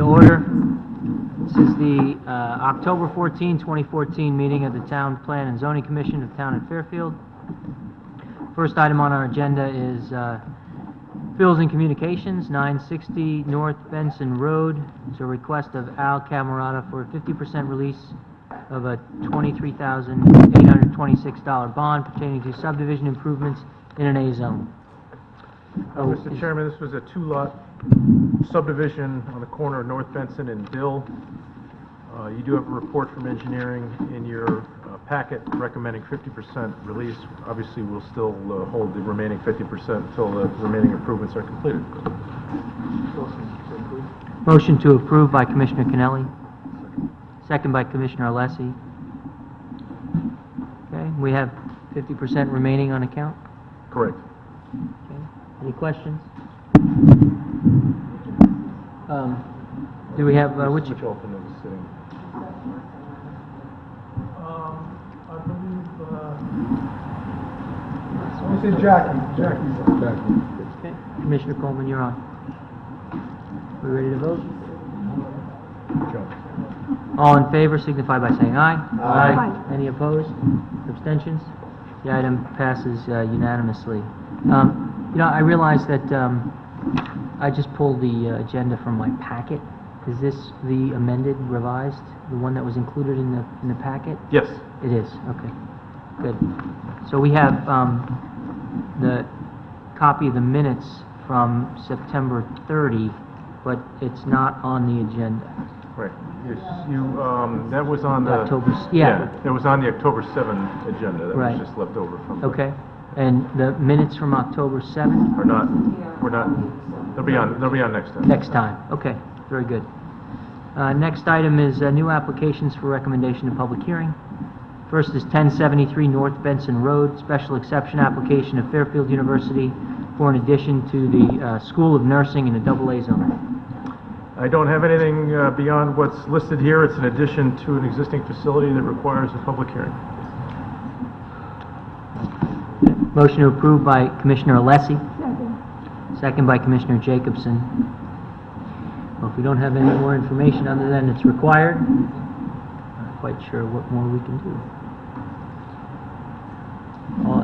order. This is the October 14, 2014 meeting of the Town Plan and Zoning Commission of Town of Fairfield. First item on our agenda is Bills and Communications, 960 North Benson Road. It's a request of Al Camerata for a 50% release of a $23,826 bond pertaining to subdivision improvements in an A zone. Mr. Chairman, this was a two-lot subdivision on the corner of North Benson and Dill. You do have a report from engineering in your packet recommending 50% release. Obviously, we'll still hold the remaining 50% until the remaining improvements are completed. Motion to approve by Commissioner Kennelly. Second by Commissioner Alessi. Okay, we have 50% remaining on account. Correct. Okay. Any questions? Do we have which? Which alternate is sitting? I believe, we say Jackie. Jackie. Okay. Commissioner Coleman, you're on. We ready to vote? Joe. All in favor signify by saying aye. Aye. Any opposed? Abstentions? The item passes unanimously. I realize that I just pulled the agenda from my packet. Is this the amended, revised, the one that was included in the packet? Yes. It is. Okay. Good. So we have the copy of the minutes from September 30, but it's not on the agenda. Right. Yes, that was on the... October, yeah. It was on the October 7 agenda. That Right. was just left over from... Okay. And the minutes from October 7? We're not... They'll be on next time. Next time. Okay. Very good. Next item is new applications for recommendation to public hearing. First is 1073 North Benson Road, special exception application of Fairfield University for an addition to the School of Nursing in a AA zone. I don't have anything beyond what's listed here. It's an addition to an existing facility that requires a public hearing. Motion to approve by Commissioner Alessi. Second by Commissioner Jacobson. Well, if we don't have any more information other than it's required, I'm not quite sure what more we can do.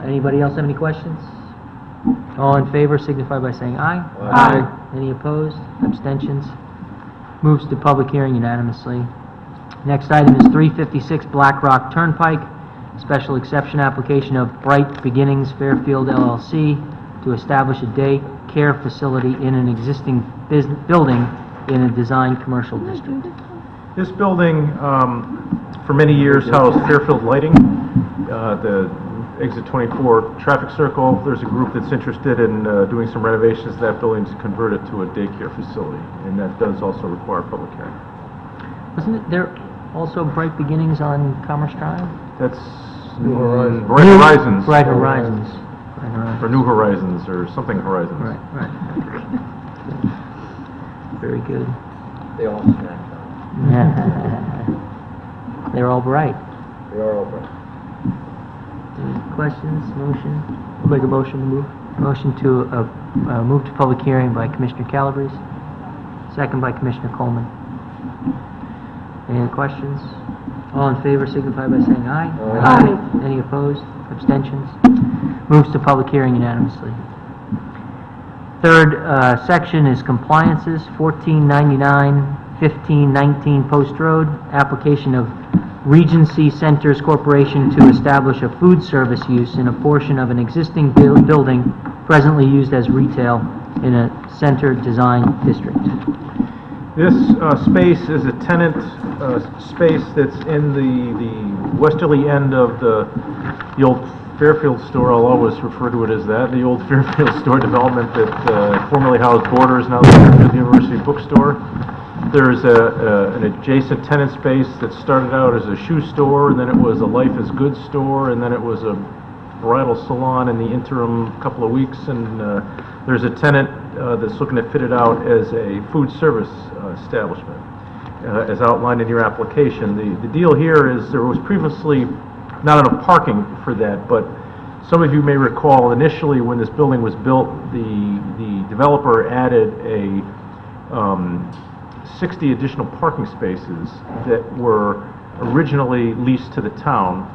Anybody else have any questions? All in favor signify by saying aye. Aye. Any opposed? Abstentions? Moves to public hearing unanimously. Next item is 356 Black Rock Turnpike, special exception application of Bright Beginnings Fairfield LLC to establish a day care facility in an existing building in a design commercial district. This building, for many years, housed Fairfield Lighting, the Exit 24 traffic circle. There's a group that's interested in doing some renovations to that building to convert it to a daycare facility, and that does also require a public hearing. Wasn't there also Bright Beginnings on Commerce Drive? That's New Horizons. Bright Horizons. Bright Horizons. Bright Or Horizons. New Horizons, or something Horizons. Right. Very good. They all snacked on. They're all bright. They are all bright. Any questions? Motion? I'll make a motion to move. Motion to move to public hearing by Commissioner Calabrese. Second by Commissioner Coleman. Any other questions? All in favor signify by saying aye. Aye. Any opposed? Abstentions? Moves to public hearing unanimously. Third section is compliances, 1499, 1519 Post Road, application of Regency Centers Corporation to establish a food service use in a portion of an existing building presently used as retail in a center design district. This space is a tenant space that's in the westerly end of the old Fairfield store. I'll always refer to it as that. The old Fairfield store development that formerly housed Borders, now the Fairfield University Bookstore. There's an adjacent tenant space that started out as a shoe store, and then it was a Life is Good store, and then it was a bridal salon in the interim couple of weeks, and there's a tenant that's looking to fit it out as a food service establishment, as outlined in your application. The deal here is there was previously not enough parking for that, but some of you may recall initially when this building was built, the developer added a 60 additional parking spaces that were originally leased to the town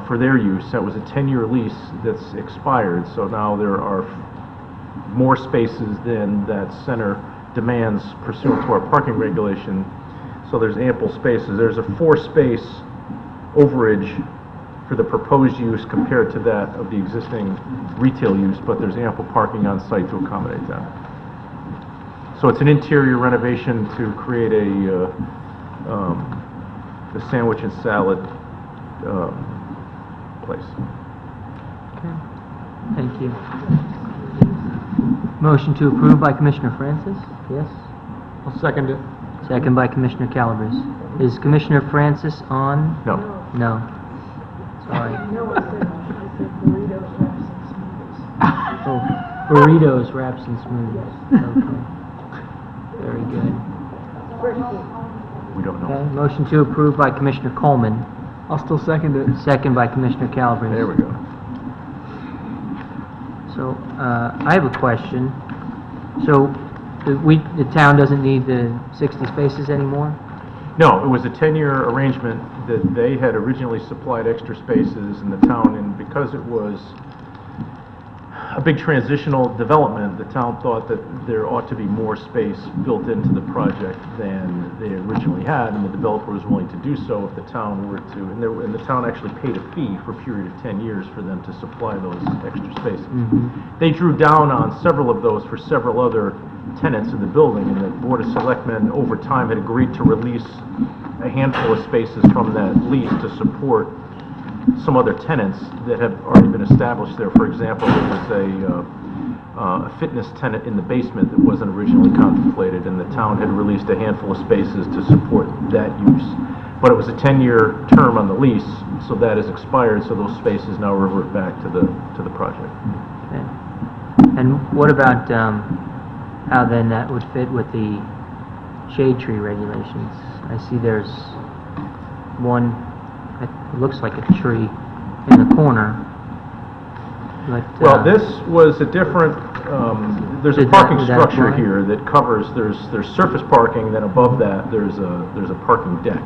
for their use. That was a 10-year lease that's expired, so now there are more spaces than that center demands pursuant to our parking regulation. So there's ample spaces. There's a 4-space overage for the proposed use compared to that of the existing retail use, but there's ample parking on site to accommodate that. So it's an interior renovation to create a sandwich and salad place. Okay, thank you. Motion to approve by Commissioner Francis, yes? I'll second it. Second by Commissioner Calabrese. Is Commissioner Francis on? No. No. Sorry. No, I said burritos, wraps, and smoothies. Oh, burritos, wraps, and smoothies. Okay. Very good. Fresh food. We don't know. Okay, motion to approve by Commissioner Coleman, I'll still second it. second by Commissioner Calabrese. There we go. So, I have a question. So, the town doesn't need the 60 spaces anymore? No, it was a 10-year arrangement that they had originally supplied extra spaces in the town, and because it was a big transitional development, the town thought that there ought to be more space built into the project than they originally had, and the developer was willing to do so if the town were to, and the town actually paid a fee for a period of 10 years for them to supply those extra spaces. They drew down on several of those for several other tenants in the building, and the Board of Selectmen over time had agreed to release a handful of spaces from that lease to support some other tenants that have already been established there. For example, there was a fitness tenant in the basement that wasn't originally contemplated, and the town had released a handful of spaces to support that use. But it was a 10-year term on the lease, so that has expired, so those spaces now revert back to the project. Okay. And what about, how then that would fit with the shade tree regulations? I see there's one, it looks like a tree in the corner, but... Well, this was a different, there's a Did that- parking did that structure apply? here that covers, there's surface parking, then above that, there's a parking deck.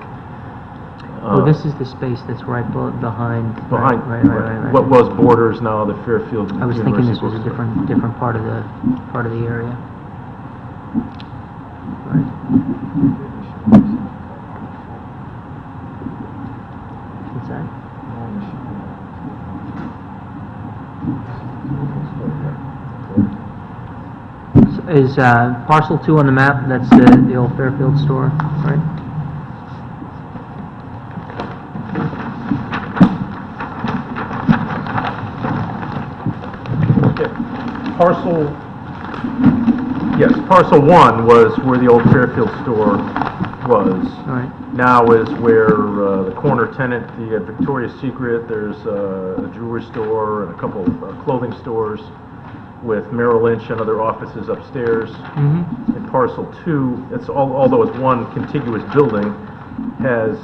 Oh, this is the space that's right behind... Behind, Right. what was Borders, now the Fairfield I was thinking this was a University different part of the area. Right. What's that? So is parcel 2 on the map? That's the old Fairfield store, right? Parcel 1 was where the old Fairfield store was. All right. Now is where the corner tenant, the Victoria's Secret, there's a jewelry store and a couple of clothing stores with Merrill Lynch and other offices upstairs. Mm-hmm. And parcel 2, it's although it's one contiguous building, has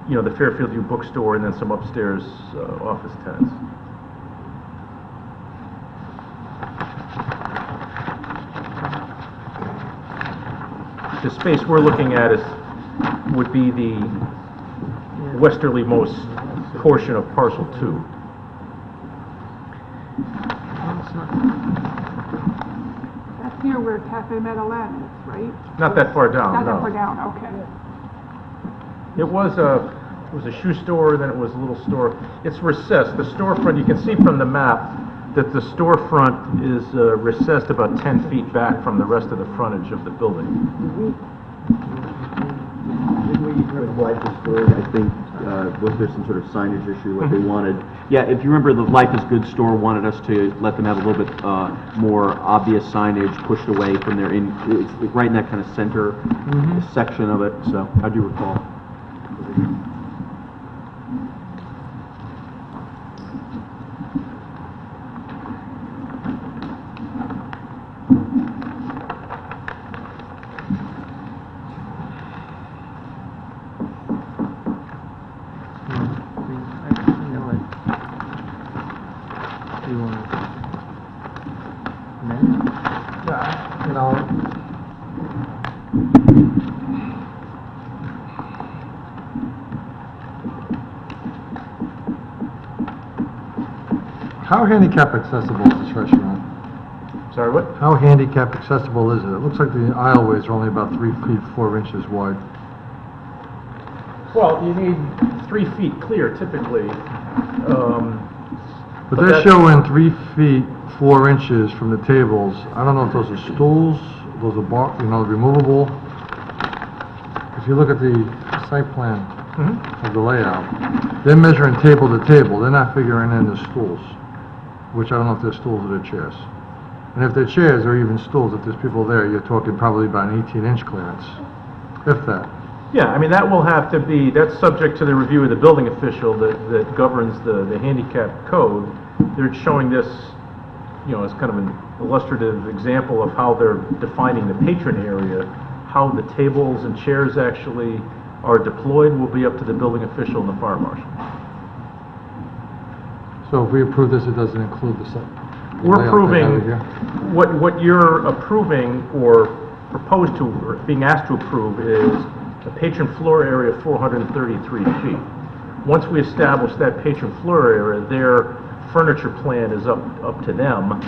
the Fairfield View bookstore and then some upstairs office tenants. The space we're looking at would be the westerly-most portion of parcel 2. That's near where Cafe Meadowland is, right? Not that far down, Not no. that far down, okay. It was a shoe store, then it was a little store. It's recessed. The storefront, you can see from the map that the storefront is recessed about 10 feet back from the rest of the frontage of the building. With Life is Good, I think, was there some sort of signage issue, what they wanted? Yeah, if you remember, the Life is Good store wanted us to let them have a little bit more obvious signage pushed away from their it's right in that kind of center section of it, so I do recall. How handicap accessible is this restaurant? Sorry, what? How handicap accessible is it? It looks like the aisleways are only about 3 feet 4 inches wide. Well, you need 3 feet clear typically. But But they're that- showing 3 feet 4 inches from the tables. I don't know if those are stools, those are removable. If you look at the site plan of the layout, they're measuring table to table. They're not figuring in the stools, which I don't know if they're stools or they're chairs. And if they're chairs or even stools, if there's people there, you're talking probably about an 18-inch clearance, if that. Yeah, I mean, that will have to be, that's subject to the review of the building official that governs the handicap code. They're showing this, as kind of an illustrative example of how they're defining the patron area. How the tables and chairs actually are deployed will be up to the building official and the fire marshal. So if we approve this, it doesn't include the site? the We're layout they approving, have it here? what you're approving or proposed to, or being asked to approve is a patron floor area of 433 feet. Once we establish that patron floor area, their furniture plan is up to them,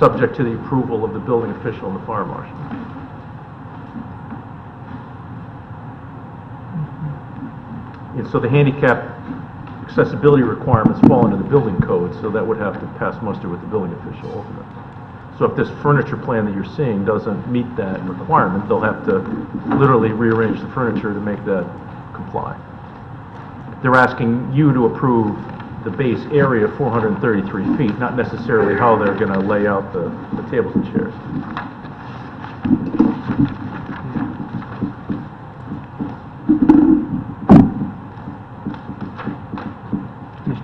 subject to the approval of the building official and the fire marshal. And so the handicap accessibility requirements fall under the building code, so that would have to pass muster with the building official ultimately. So if this furniture plan that you're seeing doesn't meet that requirement, they'll have to literally rearrange the furniture to make that comply. They're asking you to approve the base area of 433 feet, not necessarily how they're going to lay out the tables and chairs.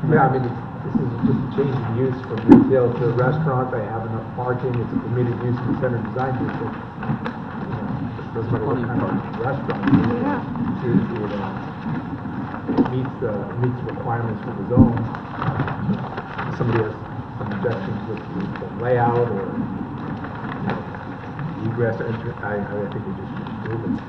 Yeah, I mean, this is just a change of use from retail to restaurant. They have enough parking. It's a permitted use in the center design district. It doesn't matter what kind of restaurant it is. Yeah. It meets the requirements for the zone. If somebody has some objections with the layout or egress, I think we just should move it.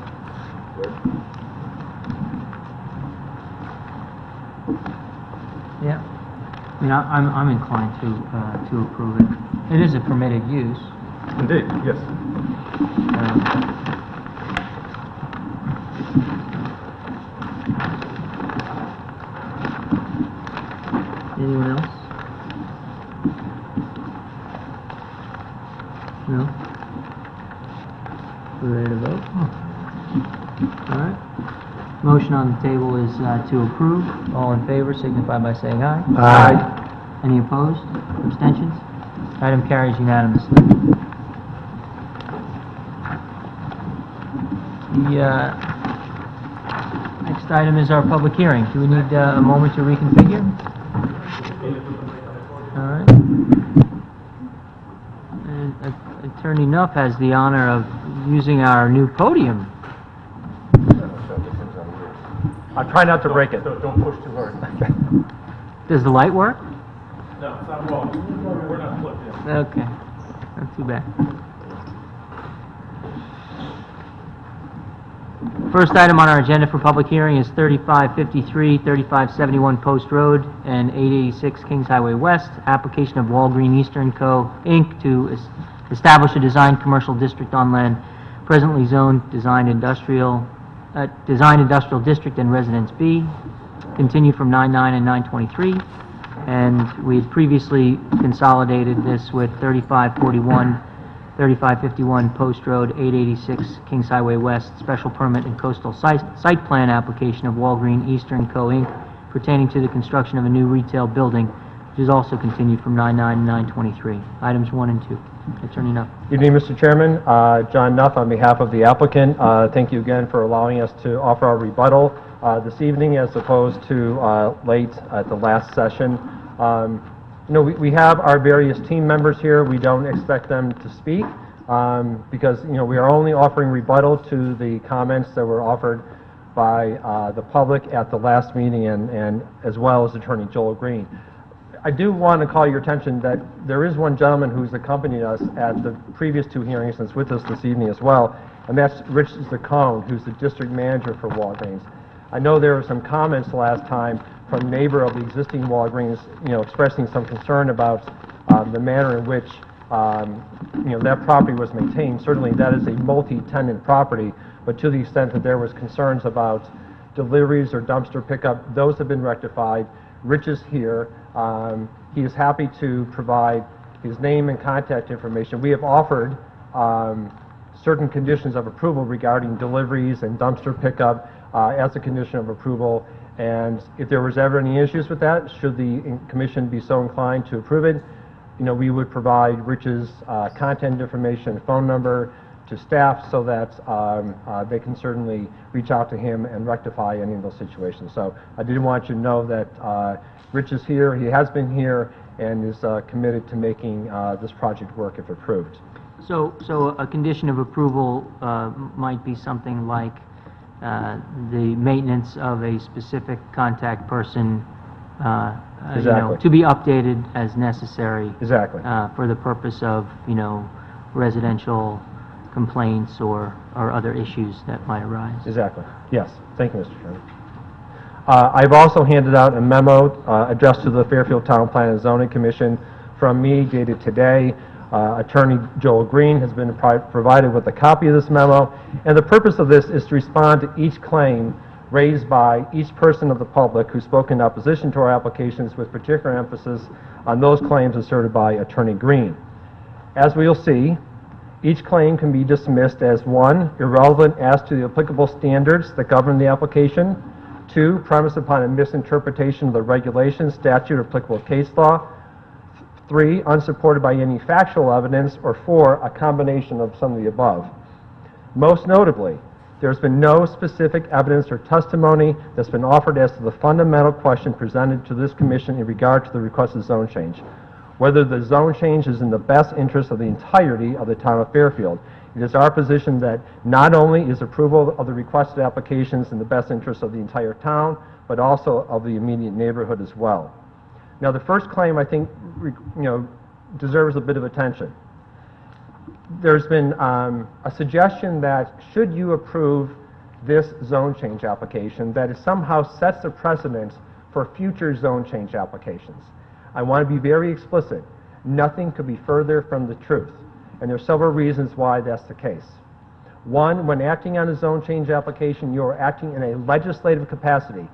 Yeah. I mean, I'm inclined to approve it. It is a permitted use. Indeed, yes. Anyone else? No? We're ready to vote? All right. Motion on the table is to approve. All in favor signify by saying aye. Aye. Any opposed? Abstentions? Item carries unanimously. The next item is our public hearing. Do we need a moment to reconfigure? All right. And Attorney Nuff has the honor of using our new podium. I'll try not to break it. Don't push too hard. Does the light work? No, it's not well. We're not plugged in. Okay, not too bad. First item on our agenda for public hearing is 3553, 3571 Post Road, and 886 Kings Highway West, application of Walgreen Eastern Co., Inc. to establish a design commercial district on land presently zoned Design Industrial District and Residence B, continued from 9/9 and 9/23. And we had previously consolidated this with 3541, 3551 Post Road, 886 Kings Highway West, special permit and coastal site plan application of Walgreen Eastern Co., Inc. pertaining to the construction of a new retail building, which is also continued from 9/9 and 9/23. Items 1 and 2. Attorney Nuff. Evening, Mr. Chairman. John Nuff on behalf of the applicant. Thank you again for allowing us to offer our rebuttal this evening as opposed to late at the last session. We have our various team members here. We don't expect them to speak because, we are only offering rebuttal to the comments that were offered by the public at the last meeting and as well as Attorney Joel Green. I do want to call your attention that there is one gentleman who's accompanied us at the previous two hearings and is with us this evening as well, and that's Rich Zaccone, who's the district manager for Walgreens. I know there were some comments last time from a neighbor of the existing Walgreens, expressing some concern about the manner in which, that property was maintained. Certainly, that is a multi-tenant property, but to the extent that there was concerns about deliveries or dumpster pickup, those have been rectified. Rich is here. He is happy to provide his name and contact information. We have offered certain conditions of approval regarding deliveries and dumpster pickup as a condition of approval. And if there was ever any issues with that, should the commission be so inclined to approve it, we would provide Rich's contact information and phone number to staff so that they can certainly reach out to him and rectify any of those situations. So I did want you to know that Rich is here, he has been here, and is committed to making this project work if approved. So a condition of approval might be something like the maintenance of a specific contact person, Exactly. to be updated as necessary. Exactly. For the purpose of, residential complaints or other issues that might arise. Exactly. Yes. Thank you, Mr. Chairman. I've also handed out a memo addressed to the Fairfield Town Plan and Zoning Commission from me dated today. Attorney Joel Green has been provided with a copy of this memo, and the purpose of this is to respond to each claim raised by each person of the public who spoke in opposition to our applications, with particular emphasis on those claims asserted by Attorney Green. As we'll see, each claim can be dismissed as 1, irrelevant as to the applicable standards that govern the application, 2, premised upon a misinterpretation of the regulations, statute, or applicable case law, 3, unsupported by any factual evidence, or 4, a combination of some of the above. Most notably, there's been no specific evidence or testimony that's been offered as to the fundamental question presented to this commission in regard to the requested zone change, whether the zone change is in the best interest of the entirety of the town of Fairfield. It is our position that not only is approval of the requested applications in the best interest of the entire town, but also of the immediate neighborhood as well. Now, the first claim, I think, deserves a bit of attention. There's been a suggestion that should you approve this zone change application, that it somehow sets a precedent for future zone change applications. I want to be very explicit. Nothing could be further from the truth, and there are several reasons why that's the case. 1, when acting on a zone change application, you are acting in a legislative capacity.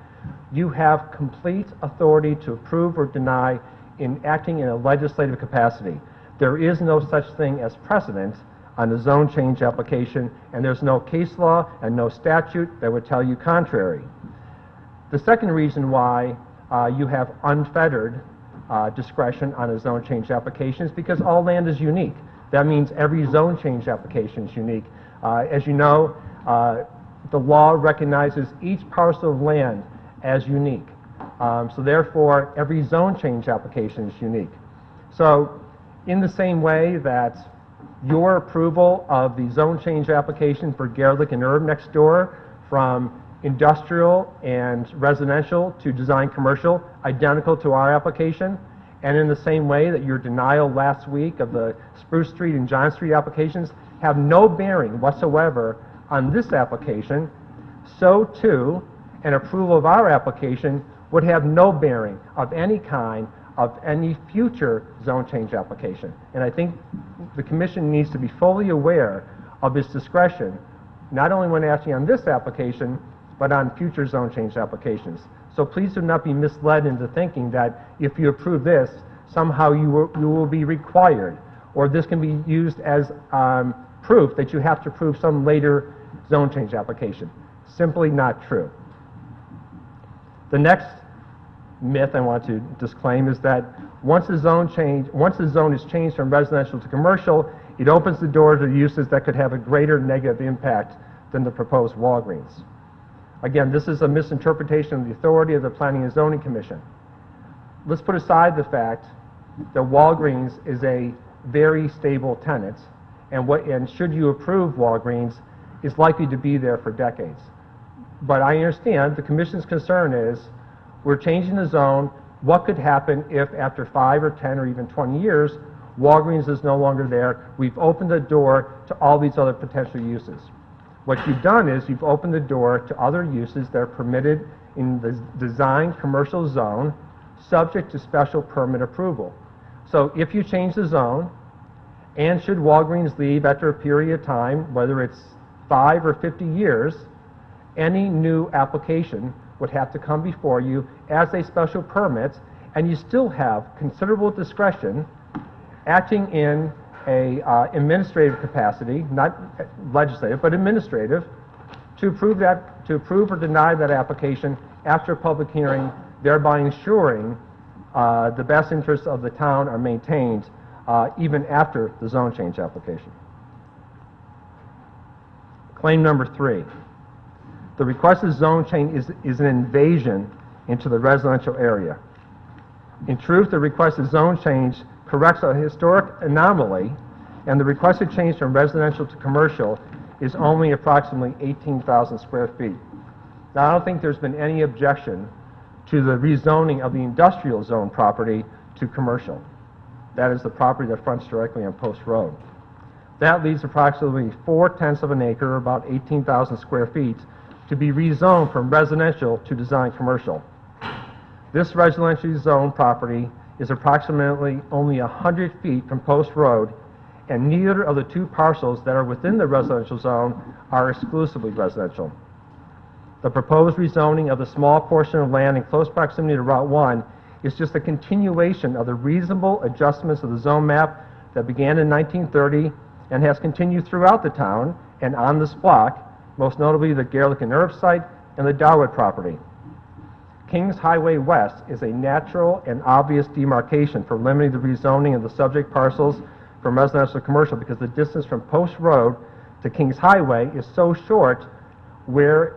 You have complete authority to approve or deny in acting in a legislative capacity. There is no such thing as precedent on a zone change application, and there's no case law and no statute that would tell you contrary. The second reason why you have unfettered discretion on a zone change application is because all land is unique. That means every zone change application is unique. As you know, the law recognizes each parcel of land as unique. So therefore, every zone change application is unique. So in the same way that your approval of the zone change application for Gerlich and Herb next door, from industrial and residential to design commercial, identical to our application, and in the same way that your denial last week of the Spruce Street and John Street applications have no bearing whatsoever on this application, so too an approval of our application would have no bearing of any kind of any future zone change application. And I think the commission needs to be fully aware of its discretion, not only when acting on this application, but on future zone change applications. So please do not be misled into thinking that if you approve this, somehow you will be required, or this can be used as proof that you have to approve some later zone change application. Simply not true. The next myth I want to disclaim is that once the zone is changed from residential to commercial, it opens the door to uses that could have a greater negative impact than the proposed Walgreens. Again, this is a misinterpretation of the authority of the Planning and Zoning Commission. Let's put aside the fact that Walgreens is a very stable tenant, and should you approve Walgreens, is likely to be there for decades. But I understand the Commission's concern is we're changing the zone. What could happen if after 5 or 10 or even 20 years, Walgreens is no longer there? We've opened the door to all these other potential uses. What you've done is you've opened the door to other uses that are permitted in the design commercial zone, subject to special permit approval. So if you change the zone, and should Walgreens leave after a period of time, whether it's 5 or 50 years, any new application would have to come before you as a special permit, and you still have considerable discretion acting in a administrative capacity, not legislative, but administrative, to approve or deny that application after a public hearing, thereby ensuring the best interests of the town are maintained even after the zone change application. Claim number 3. The requested zone change is an invasion into the residential area. In truth, the requested zone change corrects a historic anomaly, and the requested change from residential to commercial is only approximately 18,000 square feet. Now, I don't think there's been any objection to the rezoning of the industrial zone property to commercial. That is the property that fronts directly on Post Road. That leaves approximately 4/10 of an acre, or about 18,000 square feet, to be rezoned from residential to design commercial. This residentially zoned property is approximately only 100 feet from Post Road, and neither of the two parcels that are within the residential zone are exclusively residential. The proposed rezoning of the small portion of land in close proximity to Route 1 is just a continuation of the reasonable adjustments of the zone map that began in 1930 and has continued throughout the town and on this block, most notably the Garlic and Herb site and the Darwood property. Kings Highway West is a natural and obvious demarcation for limiting the rezoning of the subject parcels from residential to commercial, because the distance from Post Road to Kings Highway is so short where,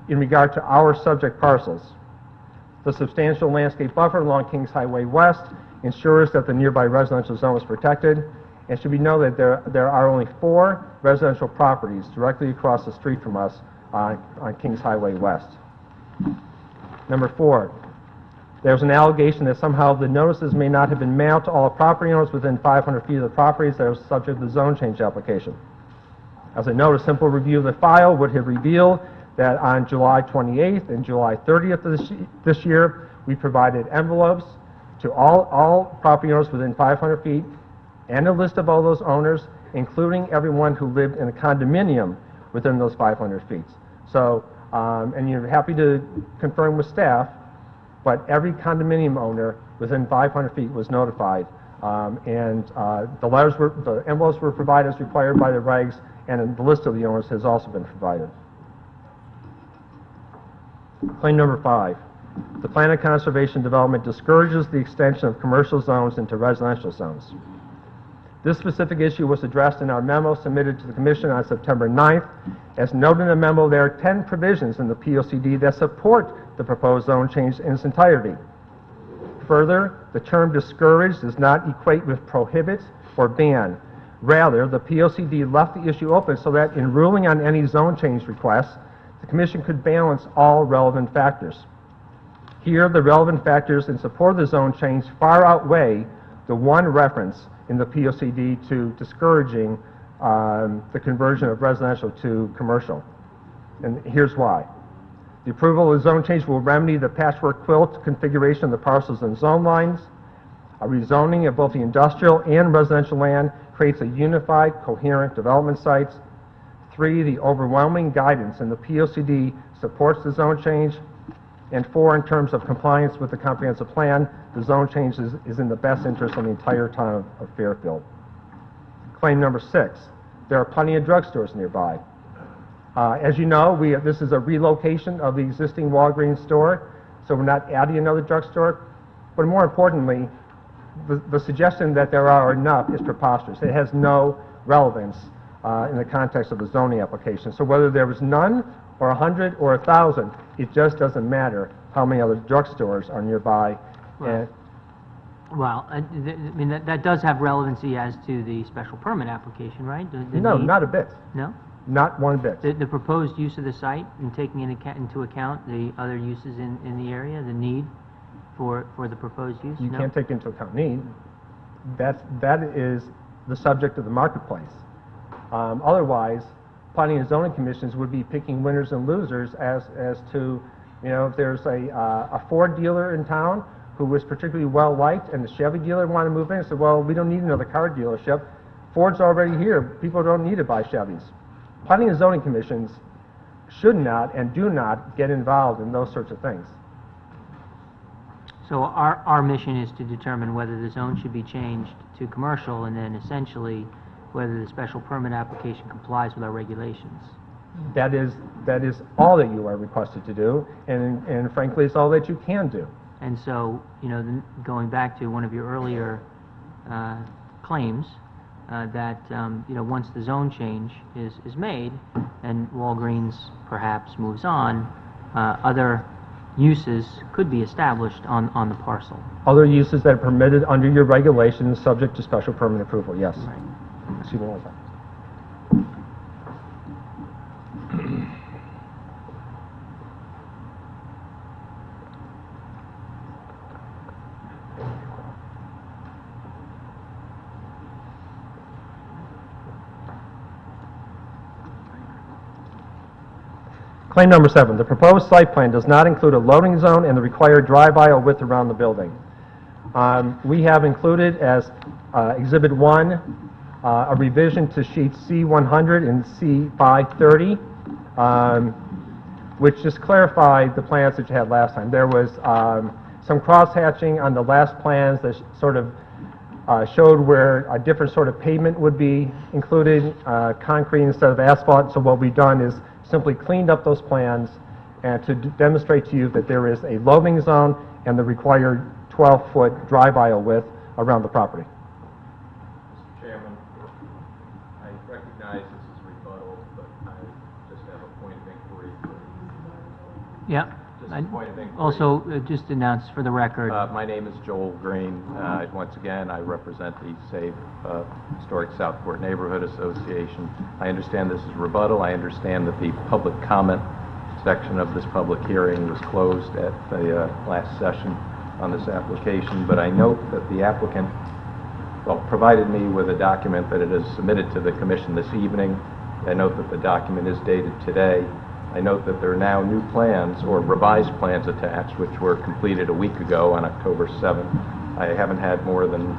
in regard to our subject parcels. The substantial landscape buffer along Kings Highway West ensures that the nearby residential zone is protected, and should be noted that there are only 4 residential properties directly across the street from us on Kings Highway West. Number 4, there's an allegation that somehow the notices may not have been mailed to all property owners within 500 feet of the properties that are subject to the zone change application. As I note, a simple review of the file would have revealed that on July 28th and July 30th of this year, we provided envelopes to all property owners within 500 feet and a list of all those owners, including everyone who lived in a condominium within those 500 feet. So, and you're happy to confirm with staff, but every condominium owner within 500 feet was notified, and the envelopes were provided as required by the regs, and the list of the owners has also been provided. Claim number 5. The plan of conservation development discourages the extension of commercial zones into residential zones. This specific issue was addressed in our memo submitted to the Commission on September 9th. As noted in the memo, there are 10 provisions in the POCD that support the proposed zone change in its entirety. Further, the term discourage does not equate with prohibit or ban. Rather, the POCD left the issue open so that in ruling on any zone change request, the Commission could balance all relevant factors. Here, the relevant factors in support of the zone change far outweigh the one reference in the POCD to discouraging the conversion of residential to commercial. And here's why. The approval of the zone change will remedy the patchwork quilt configuration of the parcels and zone lines. A rezoning of both the industrial and residential land creates a unified, coherent development sites. 3, the overwhelming guidance in the POCD supports the zone change. And 4, in terms of compliance with the comprehensive plan, the zone change is in the best interest of the entire town of Fairfield. Claim number 6, there are plenty of drugstores nearby. As you know, this is a relocation of the existing Walgreens store, so we're not adding another drugstore. But more importantly, the suggestion that there are enough is preposterous. It has no relevance in the context of the zoning application. So whether there was none, or 100, or 1,000, it just doesn't matter how many other drugstores are nearby. Right. Well, I mean, that does have relevancy as to the special permit application, right? No, need? not a bit. No? Not one bit. The proposed use of the site and taking into account the other uses in the area, the need for the proposed use? You No? can't take into account need. That is the subject of the marketplace. Otherwise, planning and zoning commissions would be picking winners and losers as to You know, if there's a Ford dealer in town who was particularly well-liked, and the Chevy dealer wanted to move in, and said, well, we don't need another car dealership. Ford's already here. People don't need to buy Chevys. Planning and zoning commissions should not and do not get involved in those sorts of things. So our mission is to determine whether the zone should be changed to commercial, and then essentially whether the special permit application complies with our regulations. That is all that you are requested to do, and frankly, it's all that you can do. And so, you know, going back to one of your earlier claims, that, you know, once the zone change is made, and Walgreens perhaps moves on, other uses could be established on the parcel. Other uses that are permitted under your regulations, subject to special permit approval, yes. Excuse me one second. Claim number 7, the proposed site plan does not include a loading zone and the required drive aisle width around the building. We have included as Exhibit 1 a revision to sheets C100 and C530, which just clarified the plans that you had last time. There was some cross-hatching on the last plans that sort of showed where a different sort of pavement would be included, concrete instead of asphalt. So what we've done is simply cleaned up those plans and to demonstrate to you that there is a loading zone and the required 12-foot drive aisle width around the property. Mr. Chairman, I recognize this is rebuttal, but I just have a point of inquiry. Yeah. Just a point of inquiry. Also, just announce for the record, My name is Joel Green. Once again, I represent the SAVE Historic Southport Neighborhood Association. I understand this is rebuttal. I understand that the public comment section of this public hearing was closed at the last session on this application, but I note that the applicant, provided me with a document that it is submitted to the commission this evening. I note that the document is dated today. I note that there are now new plans or revised plans attached, which were completed a week ago on October 7th. I haven't had more than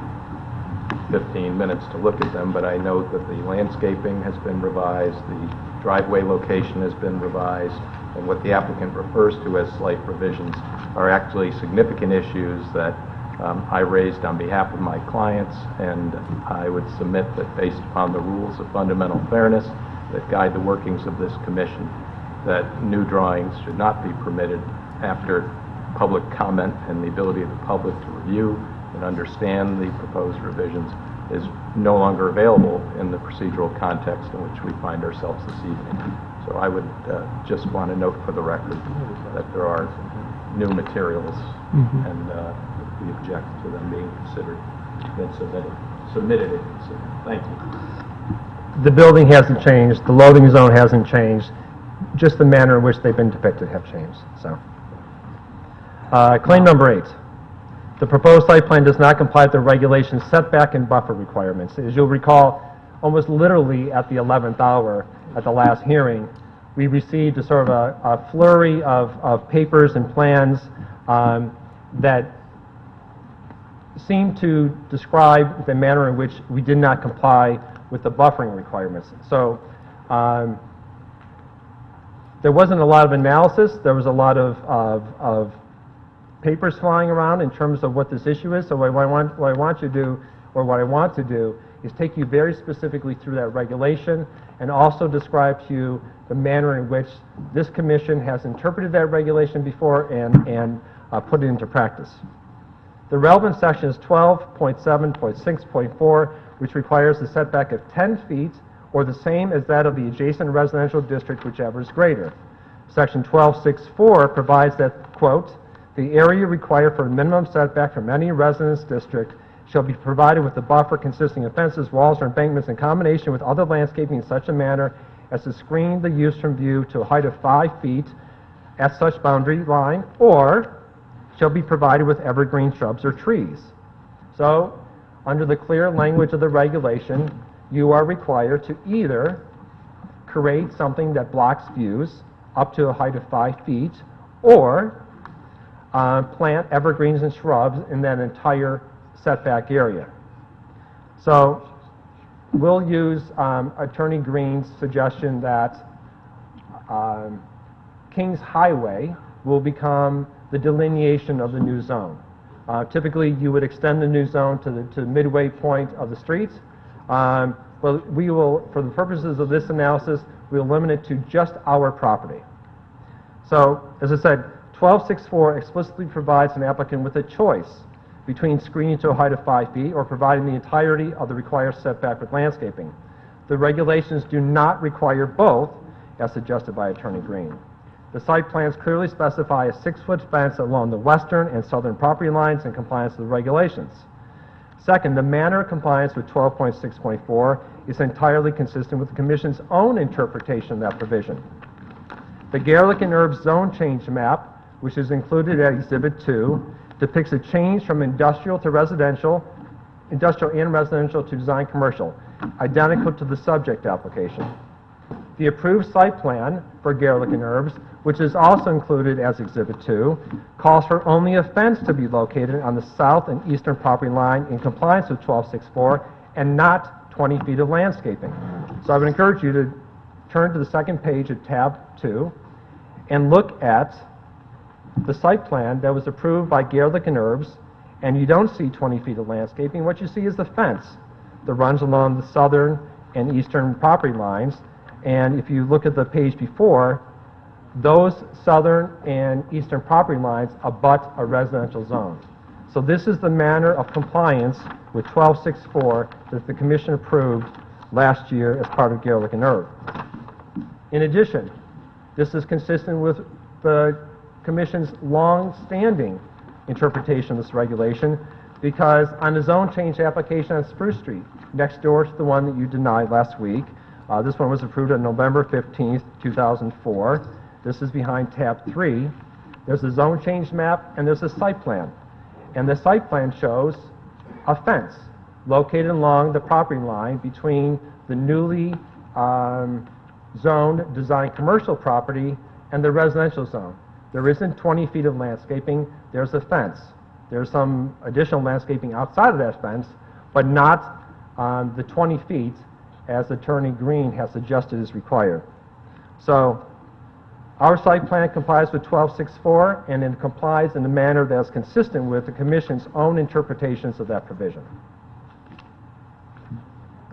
15 minutes to look at them, but I note that the landscaping has been revised, the driveway location has been revised, and what the applicant refers to as slight revisions are actually significant issues that I raised on behalf of my clients, and I would submit that based upon the rules of fundamental fairness that guide the workings of this commission, that new drawings should not be permitted after public comment, and the ability of the public to review and understand the proposed revisions is no longer available in the procedural context in which we find ourselves this evening. So I would just want to note for the record that there are new materials, and we object to them being considered, been submitted and considered. Thank you. The building hasn't changed, the loading zone hasn't changed, just the manner in which they've been depicted have changed, so. Claim number 8. The proposed site plan does not comply with the regulations, setback, and buffer requirements. As you'll recall, almost literally at the 11th hour at the last hearing, we received a sort of a flurry of papers and plans that seemed to describe the manner in which we did not comply with the buffering requirements. So there wasn't a lot of analysis. There was a lot of papers flying around in terms of what this issue is. So what I want to do is take you very specifically through that regulation and also describe to you the manner in which this commission has interpreted that regulation before and put it into practice. The relevant section is 12.7.6.4, which requires a setback of 10 feet or the same as that of the adjacent residential district, whichever is greater. Section 12.6.4 provides that, quote, the area required for a minimum setback from any residence district shall be provided with a buffer consisting of fences, walls, or embankments in combination with other landscaping in such a manner as to screen the use from view to a height of 5 feet at such boundary line, or shall be provided with evergreen shrubs or trees. So, under the clear language of the regulation, you are required to either create something that blocks views up to a height of 5 feet, or plant evergreens and shrubs in that entire setback area. So we'll use Attorney Green's suggestion that Kings Highway will become the delineation of the new zone. Typically, you would extend the new zone to the midway point of the street. But we will, for the purposes of this analysis, we'll limit it to just our property. So, as I said, 1264 explicitly provides an applicant with a choice between screening to a height of 5 feet or providing the entirety of the required setback with landscaping. The regulations do not require both, as suggested by Attorney Green. The site plans clearly specify a 6-foot fence along the western and southern property lines in compliance with the regulations. Second, the manner of compliance with 12.6.4 is entirely consistent with the Commission's own interpretation of that provision. The Garlic and Herbs zone change map, which is included at Exhibit 2, depicts a change from industrial and residential to design commercial, identical to the subject application. The approved site plan for Garlic and Herbs, which is also included as Exhibit 2, calls for only a fence to be located on the south and eastern property line in compliance with 1264 and not 20 feet of landscaping. So I would encourage you to turn to the second page of tab 2 and look at the site plan that was approved by Garlic and Herbs, and you don't see 20 feet of landscaping. What you see is the fence that runs along the southern and eastern property lines. And if you look at the page before, those southern and eastern property lines abut a residential zone. So this is the manner of compliance with 1264 that the Commission approved last year as part of Garlic and Herb. In addition, this is consistent with the Commission's long-standing interpretation of this regulation, because on the zone change application on Spruce Street, next door to the one that you denied last week, this one was approved on November 15th, 2004. This is behind tab 3. There's a zone change map and there's a site plan. And the site plan shows a fence located along the property line between the newly zoned design commercial property and the residential zone. There isn't 20 feet of landscaping, there's a fence. There's some additional landscaping outside of that fence, but not the 20 feet as Attorney Green has suggested is required. So our site plan complies with 1264, and it complies in a manner that is consistent with the Commission's own interpretations of that provision.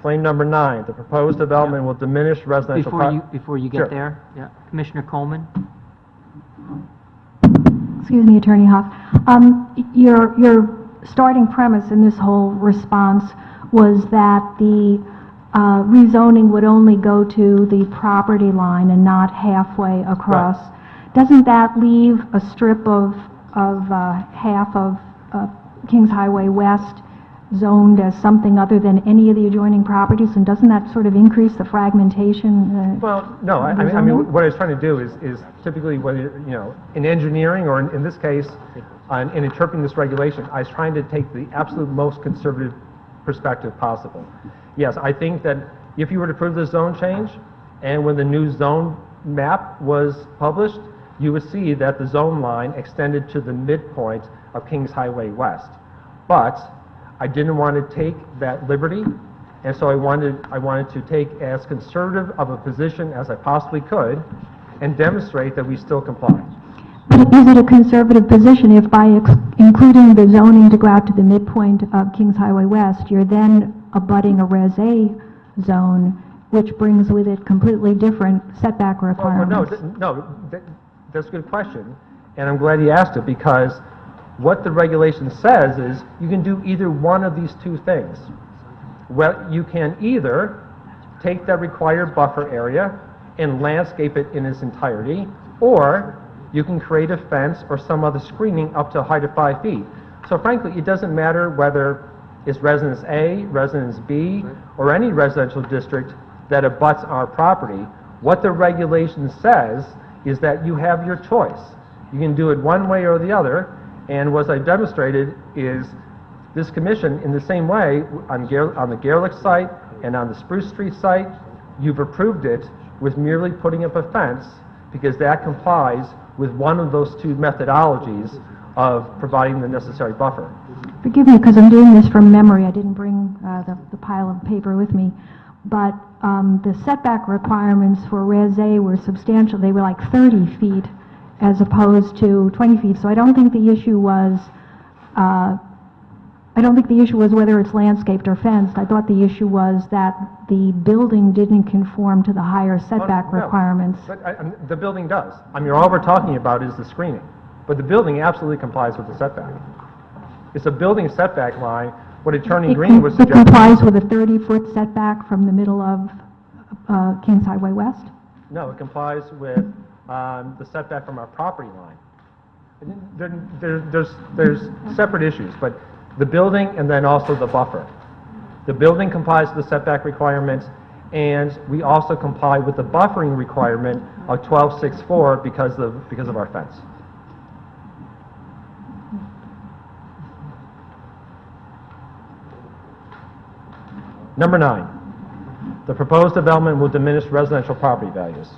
Claim number 9, the proposed development will diminish residential... Before you Sure. get there, Commissioner Coleman? Excuse me, Attorney Huff. Your starting premise in this whole response was that the rezoning would only go to the property line and not halfway across. Right. Doesn't that leave a strip of half of Kings Highway West zoned as something other than any of the adjoining properties? And doesn't that sort of increase the fragmentation? Well, no, I mean, what I was trying to do is typically, whether, in engineering or in this case, in interpreting this regulation, I was trying to take the absolute most conservative perspective possible. Yes, I think that if you were to approve the zone change, and when the new zone map was published, you would see that the zone line extended to the midpoint of Kings Highway West. But I didn't want to take that liberty, and so I wanted to take as conservative of a position as I possibly could and demonstrate that we still comply. But is it a conservative position if by including the zoning to go out to the midpoint of Kings Highway West, you're then abutting a Res A zone, which brings with it completely different setback requirements? That's a good question, and I'm glad you asked it, because what the regulation says is you can do either one of these two things. Well, you can either take that required buffer area and landscape it in its entirety, or you can create a fence or some other screening up to a height of 5 feet. So frankly, it doesn't matter whether it's Residence A, Residence B, or any residential district that abuts our property. What the regulation says is that you have your choice. You can do it one way or the other, and what I demonstrated is this Commission, in the same way, on the Garlic site and on the Spruce Street site, you've approved it with merely putting up a fence because that complies with one of those two methodologies of providing the necessary buffer. Forgive me, because I'm doing this from memory, I didn't bring the pile of paper with me, but the setback requirements for Res A were substantial, they were like 30 feet as opposed to 20 feet, so I don't think the issue was, whether it's landscaped or fenced. I thought the issue was that the building didn't conform to the higher setback No. requirements. But the building does. I mean, all we're talking about is the screening. But the building absolutely complies with the setback. It's a building setback line. What Attorney Green was It suggesting... complies with a 30-foot setback from the middle of Kings Highway West? No, it complies with the setback from our property line. There's separate issues, but the building and then also the buffer. The building complies with the setback requirements, and we also comply with the buffering requirement of 1264 because of our fence. Number 9, the proposed development will diminish residential property values.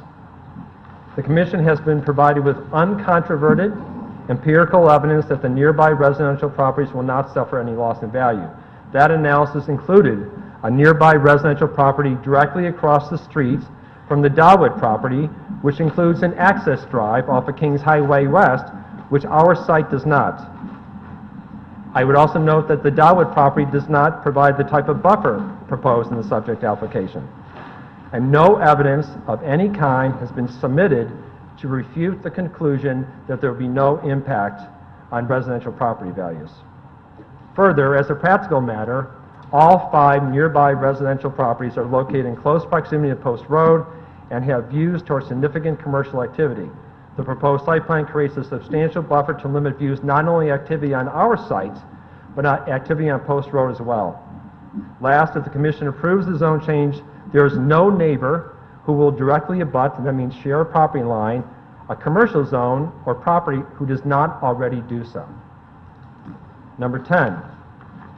The Commission has been provided with uncontroverted empirical evidence that the nearby residential properties will not suffer any loss in value. That analysis included a nearby residential property directly across the street from the Dawood property, which includes an access drive off of Kings Highway West, which our site does not. I would also note that the Dawood property does not provide the type of buffer proposed in the subject application. And no evidence of any kind has been submitted to refute the conclusion that there will be no impact on residential property values. Further, as a practical matter, all 5 nearby residential properties are located in close proximity to Post Road and have views towards significant commercial activity. The proposed site plan creates a substantial buffer to limit views, not only activity on our site, but activity on Post Road as well. Last, if the Commission approves the zone change, there is no neighbor who will directly abut, and that means share a property line, a commercial zone or property who does not already do so. Number 10,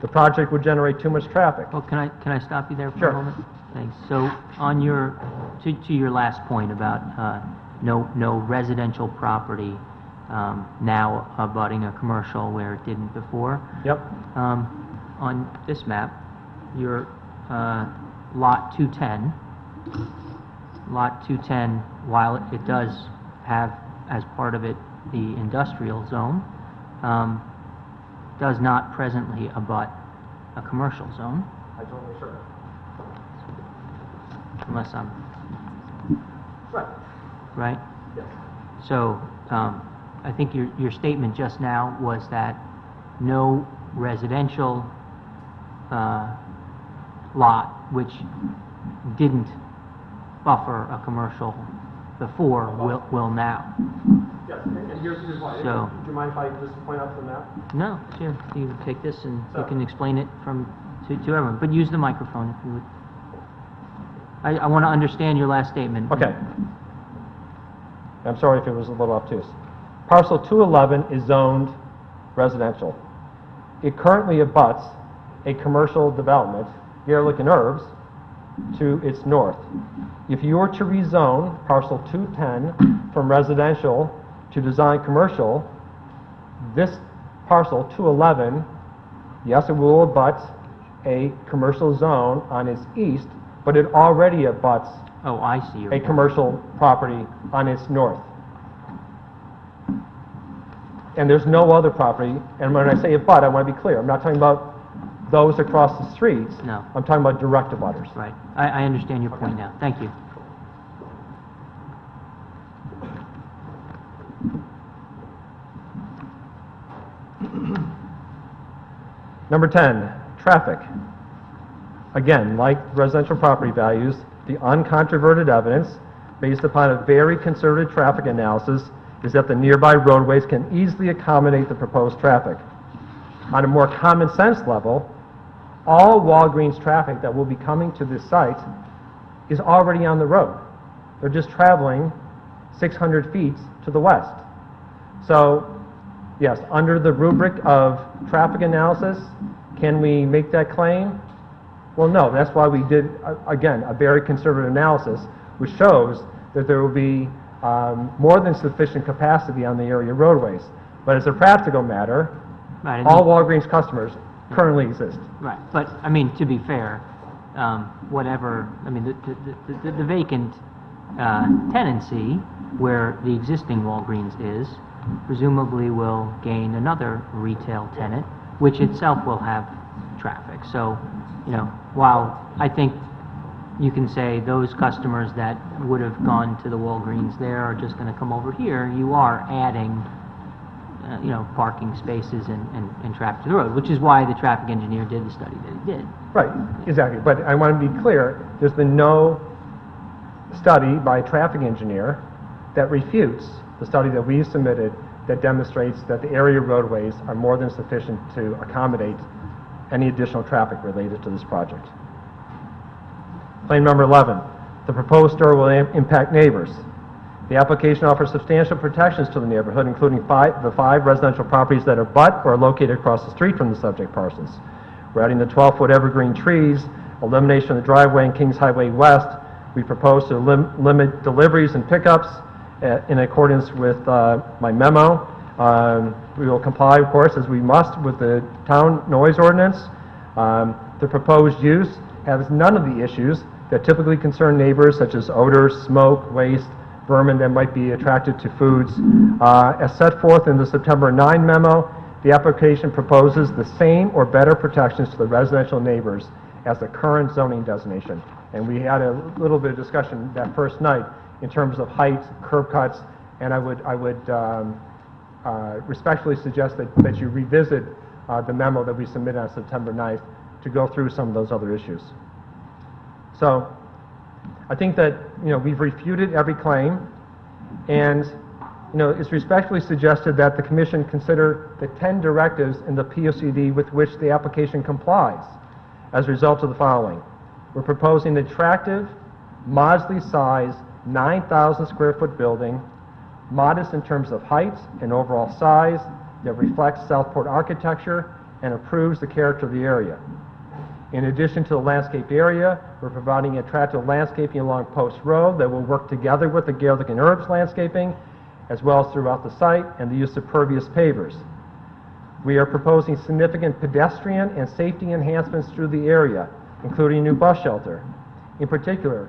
the project would generate too much traffic. Well, can I stop you there for Sure. a moment? Thanks. So on your, to your last point about no residential property now abutting a commercial where it didn't before. Yep. On this map, your lot 210, while it does have as part of it the industrial zone, does not presently abut a commercial zone, I totally sure. unless I'm Right. right? Yes. So, I think your statement just now was that no residential lot which didn't buffer a commercial before will now. Yes, and here's why. So- Do you mind if I just point out the map? No, sure, you can take this and you can explain it to everyone, but use the microphone if you would. I want to understand your last statement. Okay. I'm sorry if it was a little obtuse. Parcel 211 is zoned residential. It currently abuts a commercial development, Garlic and Herbs, to its north. If you were to rezone parcel 210 from residential to design commercial, this parcel 211, yes, it will abut a commercial zone on its east, but it already abuts Oh, I see your a point. commercial property on its north. And there's no other property, and when I say abut, I want to be clear, I'm not talking about those across the streets. No. I'm talking about direct abutters. Right, I understand your point now, thank you. Number 10, traffic. Again, like residential property values, the uncontroverted evidence, based upon a very conservative traffic analysis, is that the nearby roadways can easily accommodate the proposed traffic. On a more common sense level, all Walgreens traffic that will be coming to this site is already on the road. They're just traveling 600 feet to the west. So, yes, under the rubric of traffic analysis, can we make that claim? Well, no, that's why we did, again, a very conservative analysis, which shows that there will be more than sufficient capacity on the area roadways. But as a practical matter, Right, I all mean- Walgreens customers currently exist. Right, but, I mean, to be fair, whatever, I mean, the vacant tenancy where the existing Walgreens is presumably will gain another retail tenant, which itself will have traffic. So, you know, while I think you can say those customers that would have gone to the Walgreens there are just going to come over here, you are adding you know, parking spaces and traffic to the road, which is why the traffic engineer did the study that he did. Right, exactly. But I want to be clear, there's been no study by a traffic engineer that refutes the study that we submitted that demonstrates that the area roadways are more than sufficient to accommodate any additional traffic related to this project. Claim number 11, the proposed store will impact neighbors. The application offers substantial protections to the neighborhood, including the five residential properties that abut or are located across the street from the subject parcels. We're adding the 12-foot evergreen trees, elimination of the driveway in Kings Highway West. We propose to limit deliveries and pickups in accordance with my memo. We will comply, of course, as we must, with the town noise ordinance. The proposed use has none of the issues that typically concern neighbors, such as odors, smoke, waste, vermin that might be attracted to foods. As set forth in the September 9 memo, the application proposes the same or better protections to the residential neighbors as the current zoning designation. And we had a little bit of discussion that first night in terms of height, curb cuts, and I would respectfully suggest that you revisit the memo that we submitted on September 9th to go through some of those other issues. So I think that, you know, we've refuted every claim, and, you know, it's respectfully suggested that the Commission consider the 10 directives in the POCD with which the application complies as a result of the following. We're proposing an attractive, modestly sized, 9,000 square foot building, modest in terms of height and overall size, that reflects Southport architecture and improves the character of the area. In addition to the landscape area, we're providing attractive landscaping along Post Road that will work together with the Gaelic and Herbs landscaping, as well as throughout the site, and the use of pervious pavers. We are proposing significant pedestrian and safety enhancements through the area, including a new bus shelter. In particular,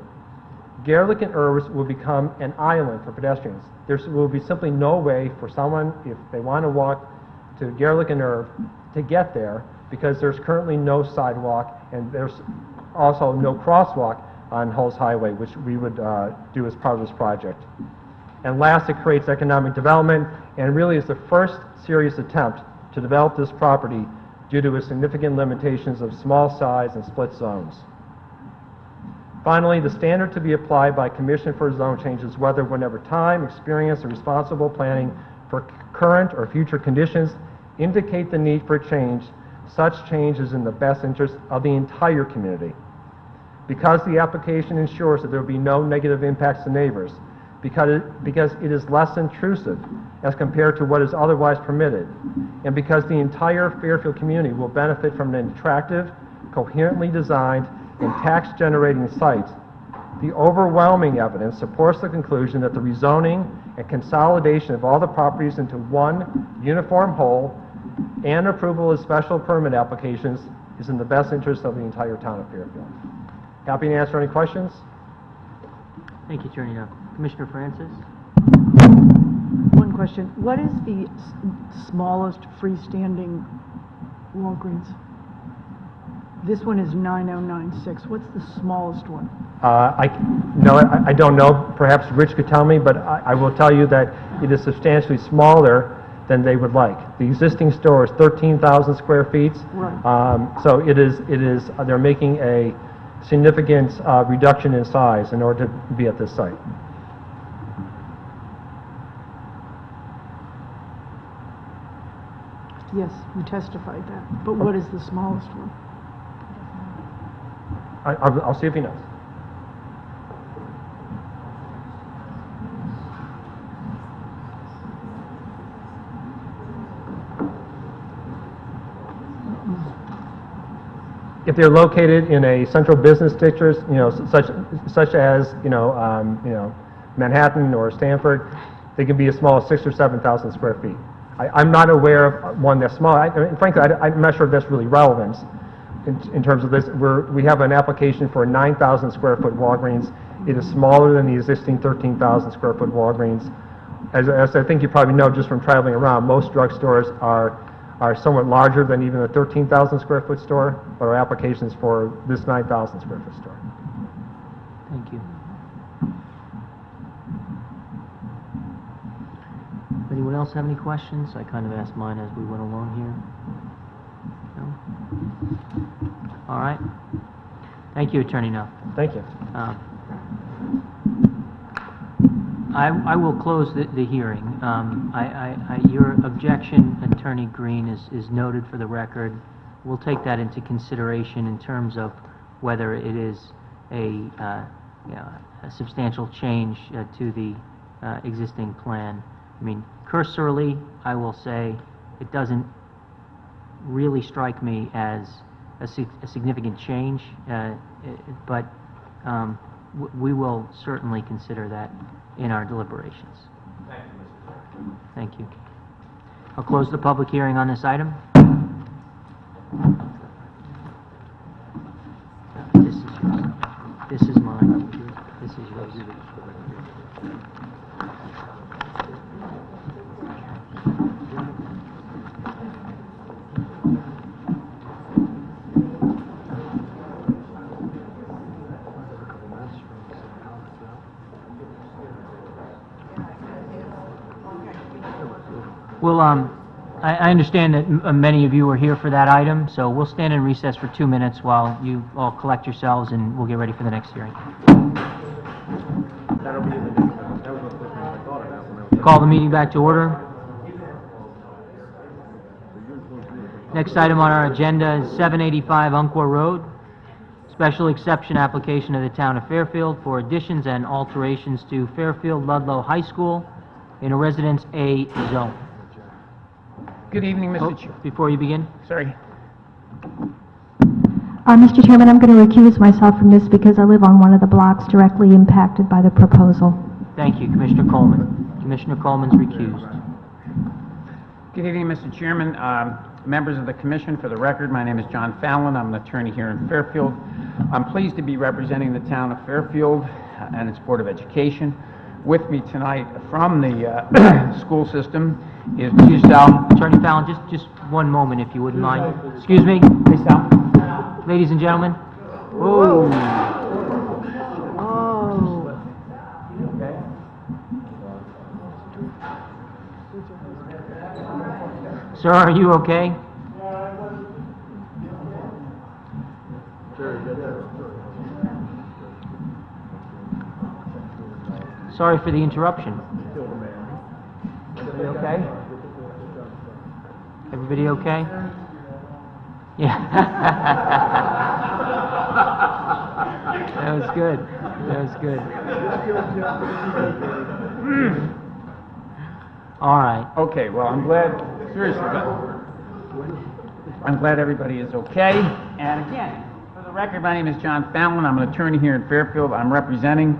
Gaelic and Herbs will become an island for pedestrians. There will be simply no way for someone, if they want to walk to Gaelic and Herb, to get there, because there's currently no sidewalk, and there's also no crosswalk on Hulls Highway, which we would do as part of this project. And last, it creates economic development, and really is the first serious attempt to develop this property due to its significant limitations of small size and split zones. Finally, the standard to be applied by Commission for zone change is whether, whenever time, experience, and responsible planning for current or future conditions indicate the need for change, such change is in the best interest of the entire community. Because the application ensures that there will be no negative impacts to neighbors, because it is less intrusive as compared to what is otherwise permitted, and because the entire Fairfield community will benefit from an attractive, coherently designed, and tax-generating site, the overwhelming evidence supports the conclusion that the rezoning and consolidation of all the properties into one uniform whole and approval of special permit applications is in the best interest of the entire town of Fairfield. Happy to answer any questions? Thank you, Attorney Nutt. Commissioner Francis? One question. What is the smallest freestanding Walgreens? This one is 9096. What's the smallest one? I don't know. Perhaps Rich could tell me, but I will tell you that it is substantially smaller than they would like. The existing store is 13,000 square feet. Right. So they're making a significant reduction in size in order to be at this site. Yes, you testified that. But what is the smallest one? I'll see if he knows. If they're located in a central business district, you know, such as Manhattan or Stanford, they can be as small as 6,000 or 7,000 square feet. I'm not aware of one that's small. Frankly, I'm not sure if that's really relevant in terms of this. We have an application for a 9,000 square foot Walgreens. It is smaller than the existing 13,000 square foot Walgreens. As I think you probably know just from traveling around, most drugstores are somewhat larger than even a 13,000 square foot store, but our applications for this 9,000 square foot store. Thank you. Anyone else have any questions? I kind of asked mine as we went along here. No? All right. Thank you, Attorney Nuff. Thank you. I will close the hearing. Your objection, Attorney Green, is noted for the record. We'll take that into consideration in terms of whether it is a substantial change to the existing plan. I mean, cursorily, I will say it doesn't really strike me as a significant change, but we will certainly consider that in our deliberations. Thank you, Mr. Chairman. Thank you. I'll close the public hearing on this item. This is yours. This is mine. This is yours. Well, I understand that many of you are here for that item, so we'll stand in recess for 2 minutes while you all collect yourselves, and we'll get ready for the next hearing. Call the meeting back to order. Next item on our agenda is 785 Umpqua Road, special exception application of the Town of Fairfield for additions and alterations to Fairfield Ludlow High School in a Residence A zone. Good evening, Mr. Chair. Before you begin? Sorry. Mr. Chairman, I'm going to recuse myself from this because I live on one of the blocks directly impacted by the proposal. Thank you, Commissioner Coleman. Commissioner Coleman's recused. Good evening, Mr. Chairman, members of the commission. For the record, my name is John Fallon. I'm an attorney here in Fairfield. I'm pleased to be representing the town of Fairfield and its Board of Education. With me tonight from the school system is Sal. Attorney Fallon, just one moment, if you wouldn't mind. Excuse me. Hey, Sal. Ladies and gentlemen. Whoa. Sir, are you okay? Sorry for the interruption. Everybody okay? Everybody okay? Yeah. That was good. That was good. All right. Okay, well, I'm glad, seriously, I'm glad everybody is okay. And again, for the record, my name is John Fallon. I'm an attorney here in Fairfield. I'm representing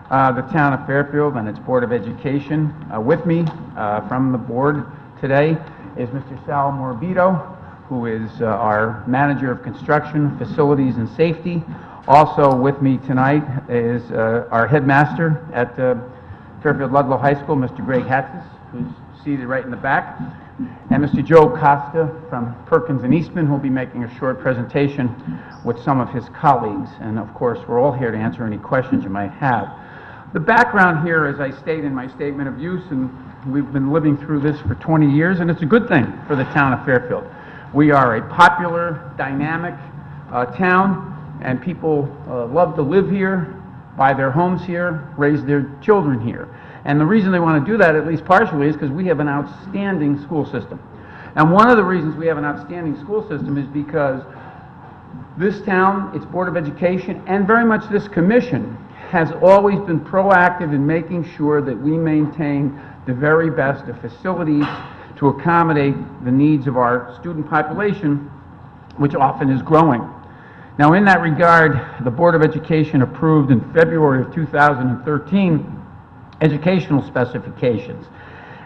the town of Fairfield and its Board of Education. With me from the board today is Mr. Sal Morabito, who is our Manager of Construction, Facilities, and Safety. Also with me tonight is our headmaster at Fairfield Ludlow High School, Mr. Greg Hatzis, who's seated right in the back, and Mr. Joe Costa from Perkins and Eastman, who will be making a short presentation with some of his colleagues. And of course, we're all here to answer any questions you might have. The background here, as I state in my statement of use, and we've been living through this for 20 years, and it's a good thing for the town of Fairfield. We are a popular, dynamic town, and people love to live here, buy their homes here, raise their children here. And the reason they want to do that, at least partially, is because we have an outstanding school system. And one of the reasons we have an outstanding school system is because this town, its Board of Education, and very much this commission has always been proactive in making sure that we maintain the very best of facilities to accommodate the needs of our student population, which often is growing. Now, in that regard, the Board of Education approved in February of 2013 educational specifications.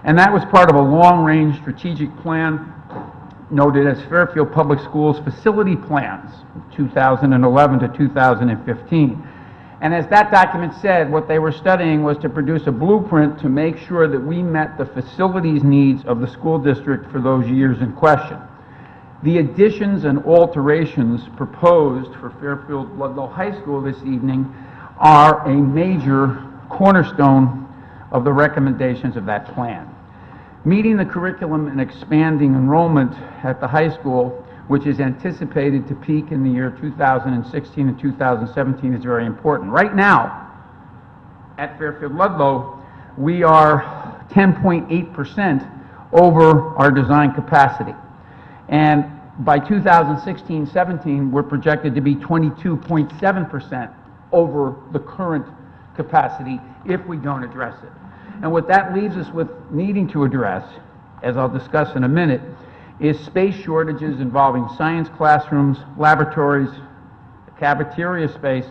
And that was part of a long-range strategic plan noted as Fairfield Public Schools Facility Plans, 2011 to 2015. And as that document said, what they were studying was to produce a blueprint to make sure that we met the facilities needs of the school district for those years in question. The additions and alterations proposed for Fairfield Ludlow High School this evening are a major cornerstone of the recommendations of that plan. Meeting the curriculum and expanding enrollment at the high school, which is anticipated to peak in the year 2016 and 2017, is very important. Right now, at Fairfield Ludlow, we are 10.8% over our design capacity. And by 2016-17, we're projected to be 22.7% over the current capacity if we don't address it. And what that leaves us with needing to address, as I'll discuss in a minute, is space shortages involving science classrooms, laboratories, cafeteria space,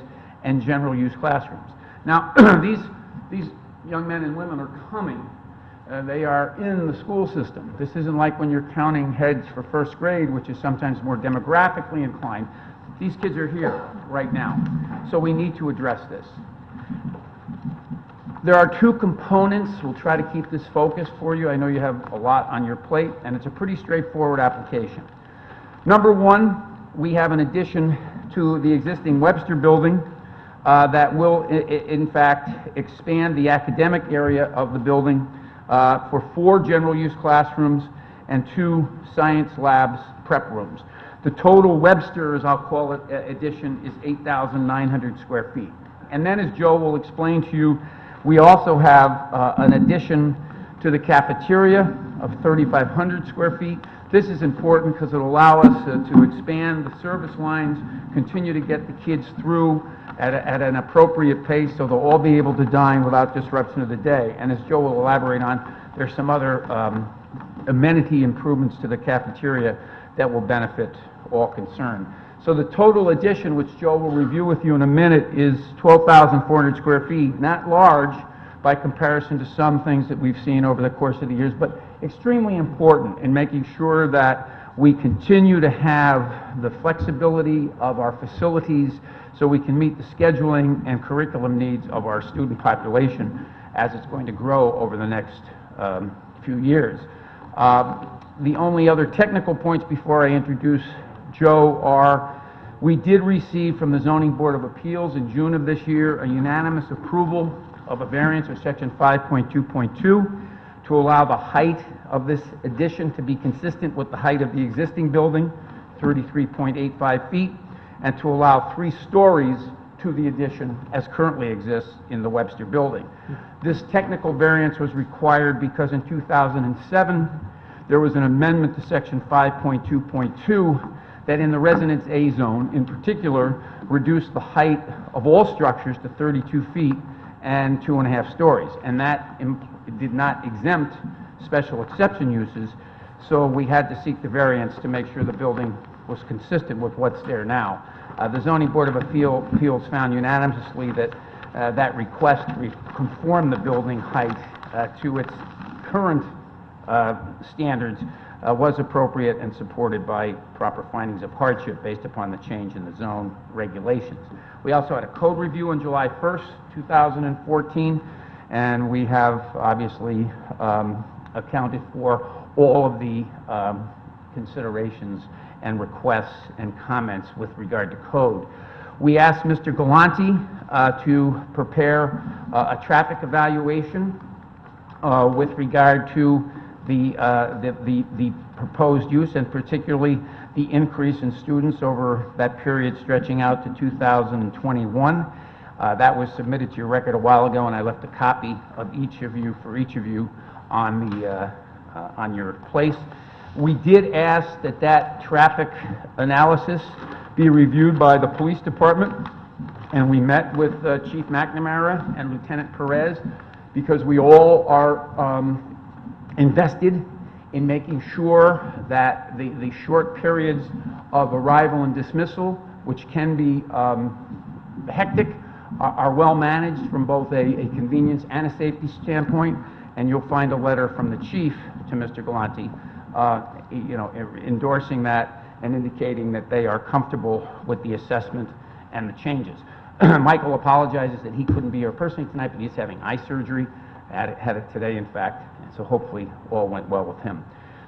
and general use classrooms. Now, these young men and women are coming. They are in the school system. This isn't like when you're counting heads for first grade, which is sometimes more demographically inclined. These kids are here right now. So we need to address this. There are two components. We'll try to keep this focused for you. I know you have a lot on your plate, and it's a pretty straightforward application. Number one, we have an addition to the existing Webster building that will, in fact, expand the academic area of the building for 4 general use classrooms and 2 science labs prep rooms. The total Webster, as I'll call it, addition is 8,900 square feet. And then, as Joe will explain to you, we also have an addition to the cafeteria of 3,500 square feet. This is important because it'll allow us to expand the service lines, continue to get the kids through at an appropriate pace so they'll all be able to dine without disruption of the day. And as Joe will elaborate on, there's some other amenity improvements to the cafeteria that will benefit all concerned. So the total addition, which Joe will review with you in a minute, is 12,400 square feet. Not large by comparison to some things that we've seen over the course of the years, but extremely important in making sure that we continue to have the flexibility of our facilities so we can meet the scheduling and curriculum needs of our student population as it's going to grow over the next few years. The only other technical points before I introduce Joe are, we did receive from the Zoning Board of Appeals in June of this year a unanimous approval of a variance of section 5.2.2 to allow the height of this addition to be consistent with the height of the existing building, 33.85 feet, and to allow 3 stories to the addition as currently exists in the Webster building. This technical variance was required because in 2007 there was an amendment to section 5.2.2 that in the Residence A zone, in particular, reduced the height of all structures to 32 feet and 2.5 stories. And that did not exempt special exception uses, so we had to seek the variance to make sure the building was consistent with what's there now. The Zoning Board of Appeals found unanimously that that request conform the building height to its current standards was appropriate and supported by proper findings of hardship based upon the change in the zone regulations. We also had a code review on July 1st, 2014, and we have obviously accounted for all of the considerations and requests and comments with regard to code. We asked Mr. Galanti to prepare a traffic evaluation with regard to the proposed use, and particularly the increase in students over that period stretching out to 2021. That was submitted to your record a while ago, and I left a copy of each of you, for each of you, on your place. We did ask that that traffic analysis be reviewed by the police department, and we met with Chief McNamara and Lieutenant Perez because we all are invested in making sure that the short periods of arrival and dismissal, which can be hectic, are well-managed from both a convenience and a safety standpoint, and you'll find a letter from the chief to Mr. Galante, endorsing that and indicating that they are comfortable with the assessment and the changes. Michael apologizes that he couldn't be here personally tonight, but he's having eye surgery, had it today, in fact, and so hopefully all went well with him.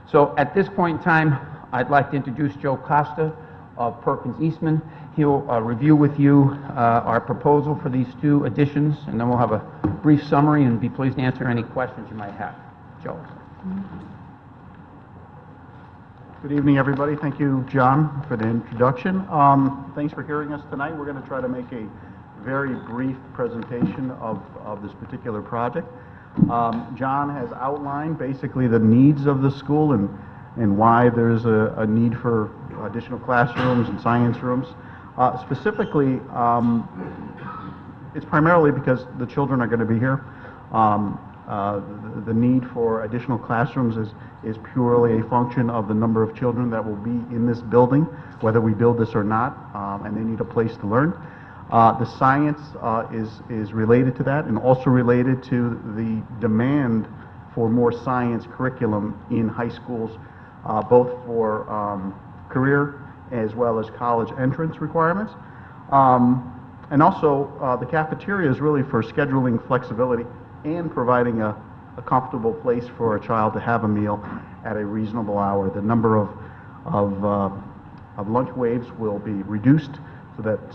So at this point in time, I'd like to introduce Joe Costa of Perkins Eastman. He'll review with you our proposal for these two additions, and then we'll have a brief summary and be pleased to answer any questions you might have. Joe. Good evening, everybody. Thank you, John, for the introduction. Thanks for hearing us tonight. We're going to try to make a very brief presentation of this particular project. John has outlined basically the needs of the school and why there's a need for additional classrooms and science rooms. Specifically, it's primarily because the children are going to be here. The need for additional classrooms is purely a function of the number of children that will be in this building, whether we build this or not, and they need a place to learn. The science is related to that and also related to the demand for more science curriculum in high schools, both for career as well as college entrance requirements. And also, the cafeteria is really for scheduling flexibility and providing a comfortable place for a child to have a meal at a reasonable hour. The number of lunch waves will be reduced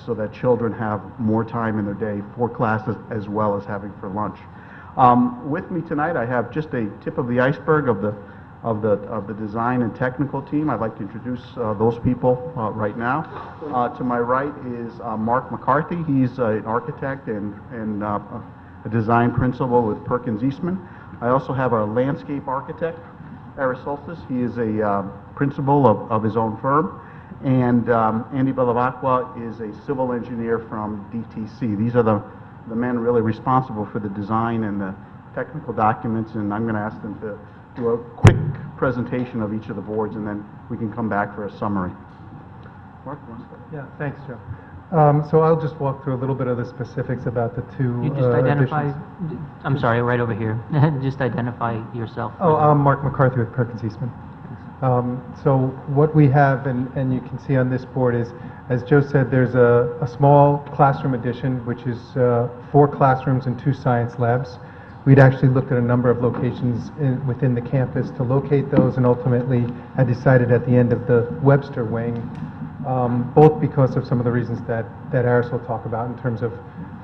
so that children have more time in their day for classes as well as having for lunch. With me tonight, I have just a tip of the iceberg of the design and technical team. I'd like to introduce those people right now. To my right is Mark McCarthy. He's an architect and a design principal with Perkins Eastman. I also have our landscape architect, Eris Soltis. He is a principal of his own firm. And Andy Belavacqua is a civil engineer from DTC. These are the men really responsible for the design and the technical documents, and I'm going to ask them to do a quick presentation of each of the boards, and then we can come back for a summary. Mark, you want to start? Yeah, thanks, Joe. So I'll just walk through a little bit of the specifics about the two You just identify, additions. I'm sorry, right over here. Just identify yourself. Oh, I'm Mark McCarthy with Perkins Eastman. So what we have, and you can see on this board, is, as Joe said, there's a small classroom addition, which is 4 classrooms and 2 science labs. We'd actually looked at a number of locations within the campus to locate those, and ultimately had decided at the end of the Webster wing, both because of some of the reasons that Aris will talk about in terms of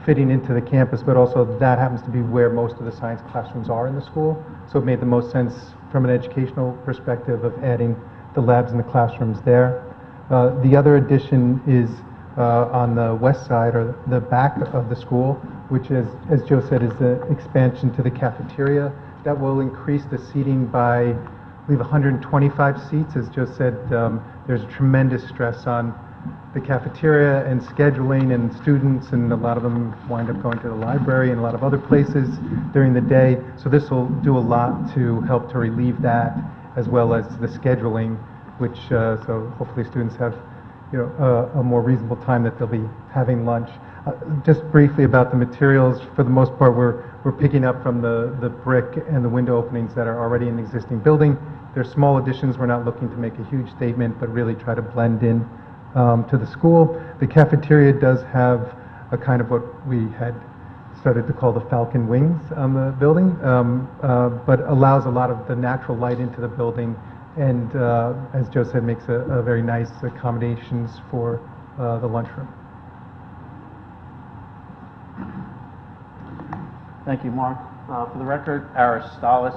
fitting into the campus, but also that happens to be where most of the science classrooms are in the school. So it made the most sense from an educational perspective of adding the labs and the classrooms there. The other addition is on the west side, or the back of the school, which is, as Joe said, is the expansion to the cafeteria. That will increase the seating by, I believe, 125 seats. As Joe said, there's a tremendous stress on the cafeteria and scheduling and students, and a lot of them wind up going to the library and a lot of other places during the day. So this will do a lot to help to relieve that, as well as the scheduling, which so hopefully students have a more reasonable time that they'll be having lunch. Just briefly about the materials, for the most part we're picking up from the brick and the window openings that are already in the existing building. They're small additions. We're not looking to make a huge statement, but really try to blend in to the school. The cafeteria does have a kind of what we had started to call the falcon wings on the building, but allows a lot of the natural light into the building, and as Joe said, makes a very nice accommodations for the lunchroom. Thank you, Mark. For the record, Aris Stalis,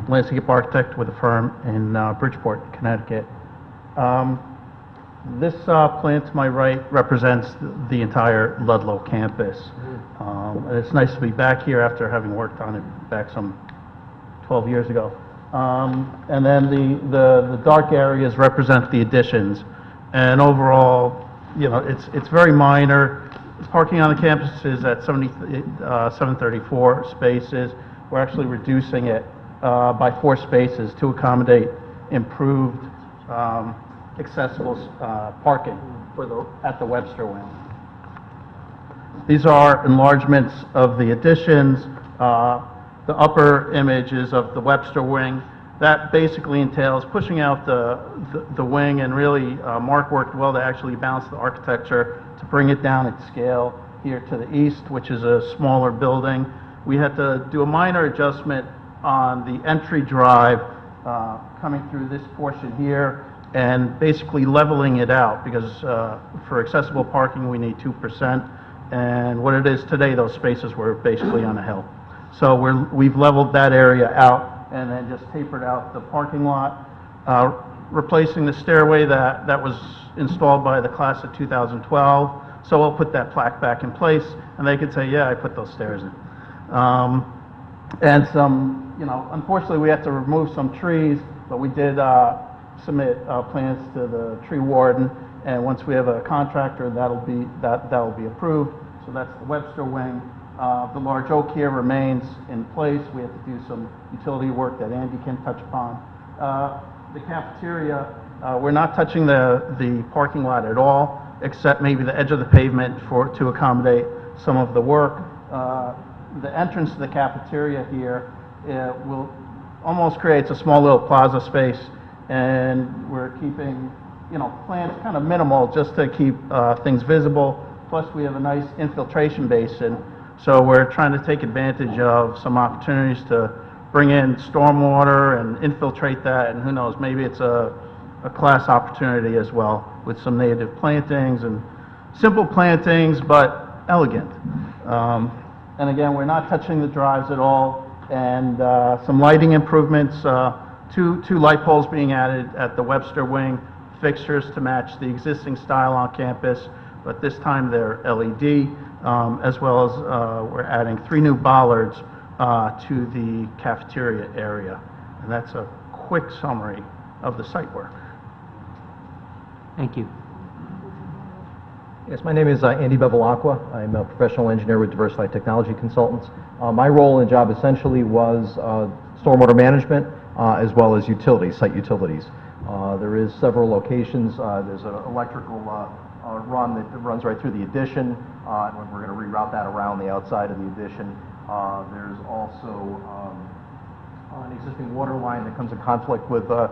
landscape architect with a firm in Bridgeport, Connecticut. This plan to my right represents the entire Ludlow campus. And it's nice to be back here after having worked on it back some 12 years ago. And then the dark areas represent the additions. And overall, it's very minor. Parking on the campus is at 734 spaces. We're actually reducing it by 4 spaces to accommodate improved accessible parking at the Webster wing. These are enlargements of the additions. The upper image is of the Webster wing. That basically entails pushing out the wing, and really Mark worked well to actually balance the architecture to bring it down at scale here to the east, which is a smaller building. We had to do a minor adjustment on the entry drive coming through this portion here and basically leveling it out, because for accessible parking we need 2%, and what it is today, those spaces were basically on a hill. So we've leveled that area out and then just tapered out the parking lot, replacing the stairway that was installed by the class of 2012. So we'll put that plaque back in place, and they could say, yeah, I put those stairs in. And some, unfortunately, we had to remove some trees, but we did submit plans to the tree warden, and once we have a contractor, that'll be approved. So that's the Webster wing. The large oak here remains in place. We have to do some utility work that Andy can touch upon. The cafeteria, we're not touching the parking lot at all, except maybe the edge of the pavement to accommodate some of the work. The entrance to the cafeteria here will almost creates a small little plaza space, and we're keeping, plants kind of minimal just to keep things visible. Plus, we have a nice infiltration basin, so we're trying to take advantage of some opportunities to bring in stormwater and infiltrate that, and who knows, maybe it's a class opportunity as well with some native plantings and simple plantings, but elegant. And again, we're not touching the drives at all, and some lighting improvements, two light poles being added at the Webster wing, fixtures to match the existing style on campus, but this time they're LED, as well as we're adding 3 new bollards to the cafeteria area. And that's a quick summary of the site work. Thank you. Yes, my name is Andy Bevilacqua. I'm a professional engineer with Diversified Technology Consultants. My role in the job essentially was stormwater management as well as utilities, site utilities. There is several locations. There's an electrical run that runs right through the addition, and we're going to reroute that around the outside of the addition. There's also an existing water line that comes in conflict with the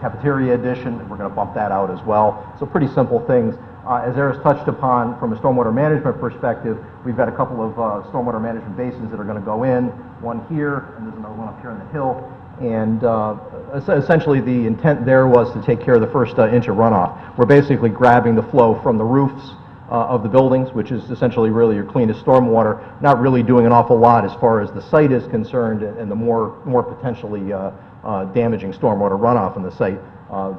cafeteria addition, and we're going to bump that out as well. So pretty simple things. As Eris touched upon, from a stormwater management perspective, we've got a couple of stormwater management basins that are going to go in, one here, and there's another one up here on the hill. And essentially the intent there was to take care of the first inch of runoff. We're basically grabbing the flow from the roofs of the buildings, which is essentially really your cleanest stormwater, not really doing an awful lot as far as the site is concerned, and the more potentially damaging stormwater runoff in the site.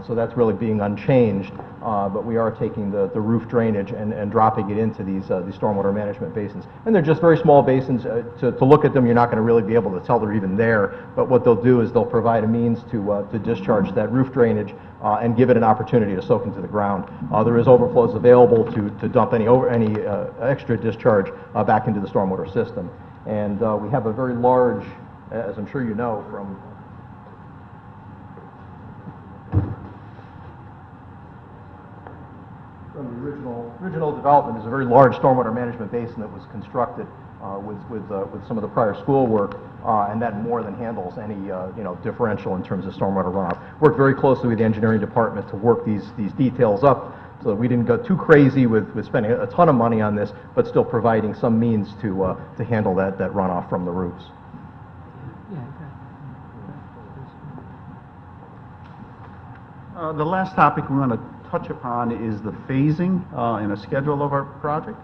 So that's really being unchanged, but we are taking the roof drainage and dropping it into these stormwater management basins. And they're just very small basins. To look at them, you're not going to really be able to tell they're even there, but what they'll do is they'll provide a means to discharge that roof drainage and give it an opportunity to soak into the ground. There is overflows available to dump any extra discharge back into the stormwater system. And we have a very large, as I'm sure you know from the original development, is a very large stormwater management basin that was constructed with some of the prior school work, and that more than handles any differential in terms of stormwater runoff. Worked very closely with the engineering department to work these details up so that we didn't go too crazy with spending a ton of money on this, but still providing some means to handle that runoff from the roofs. The last topic we want to touch upon is the phasing and a schedule of our project.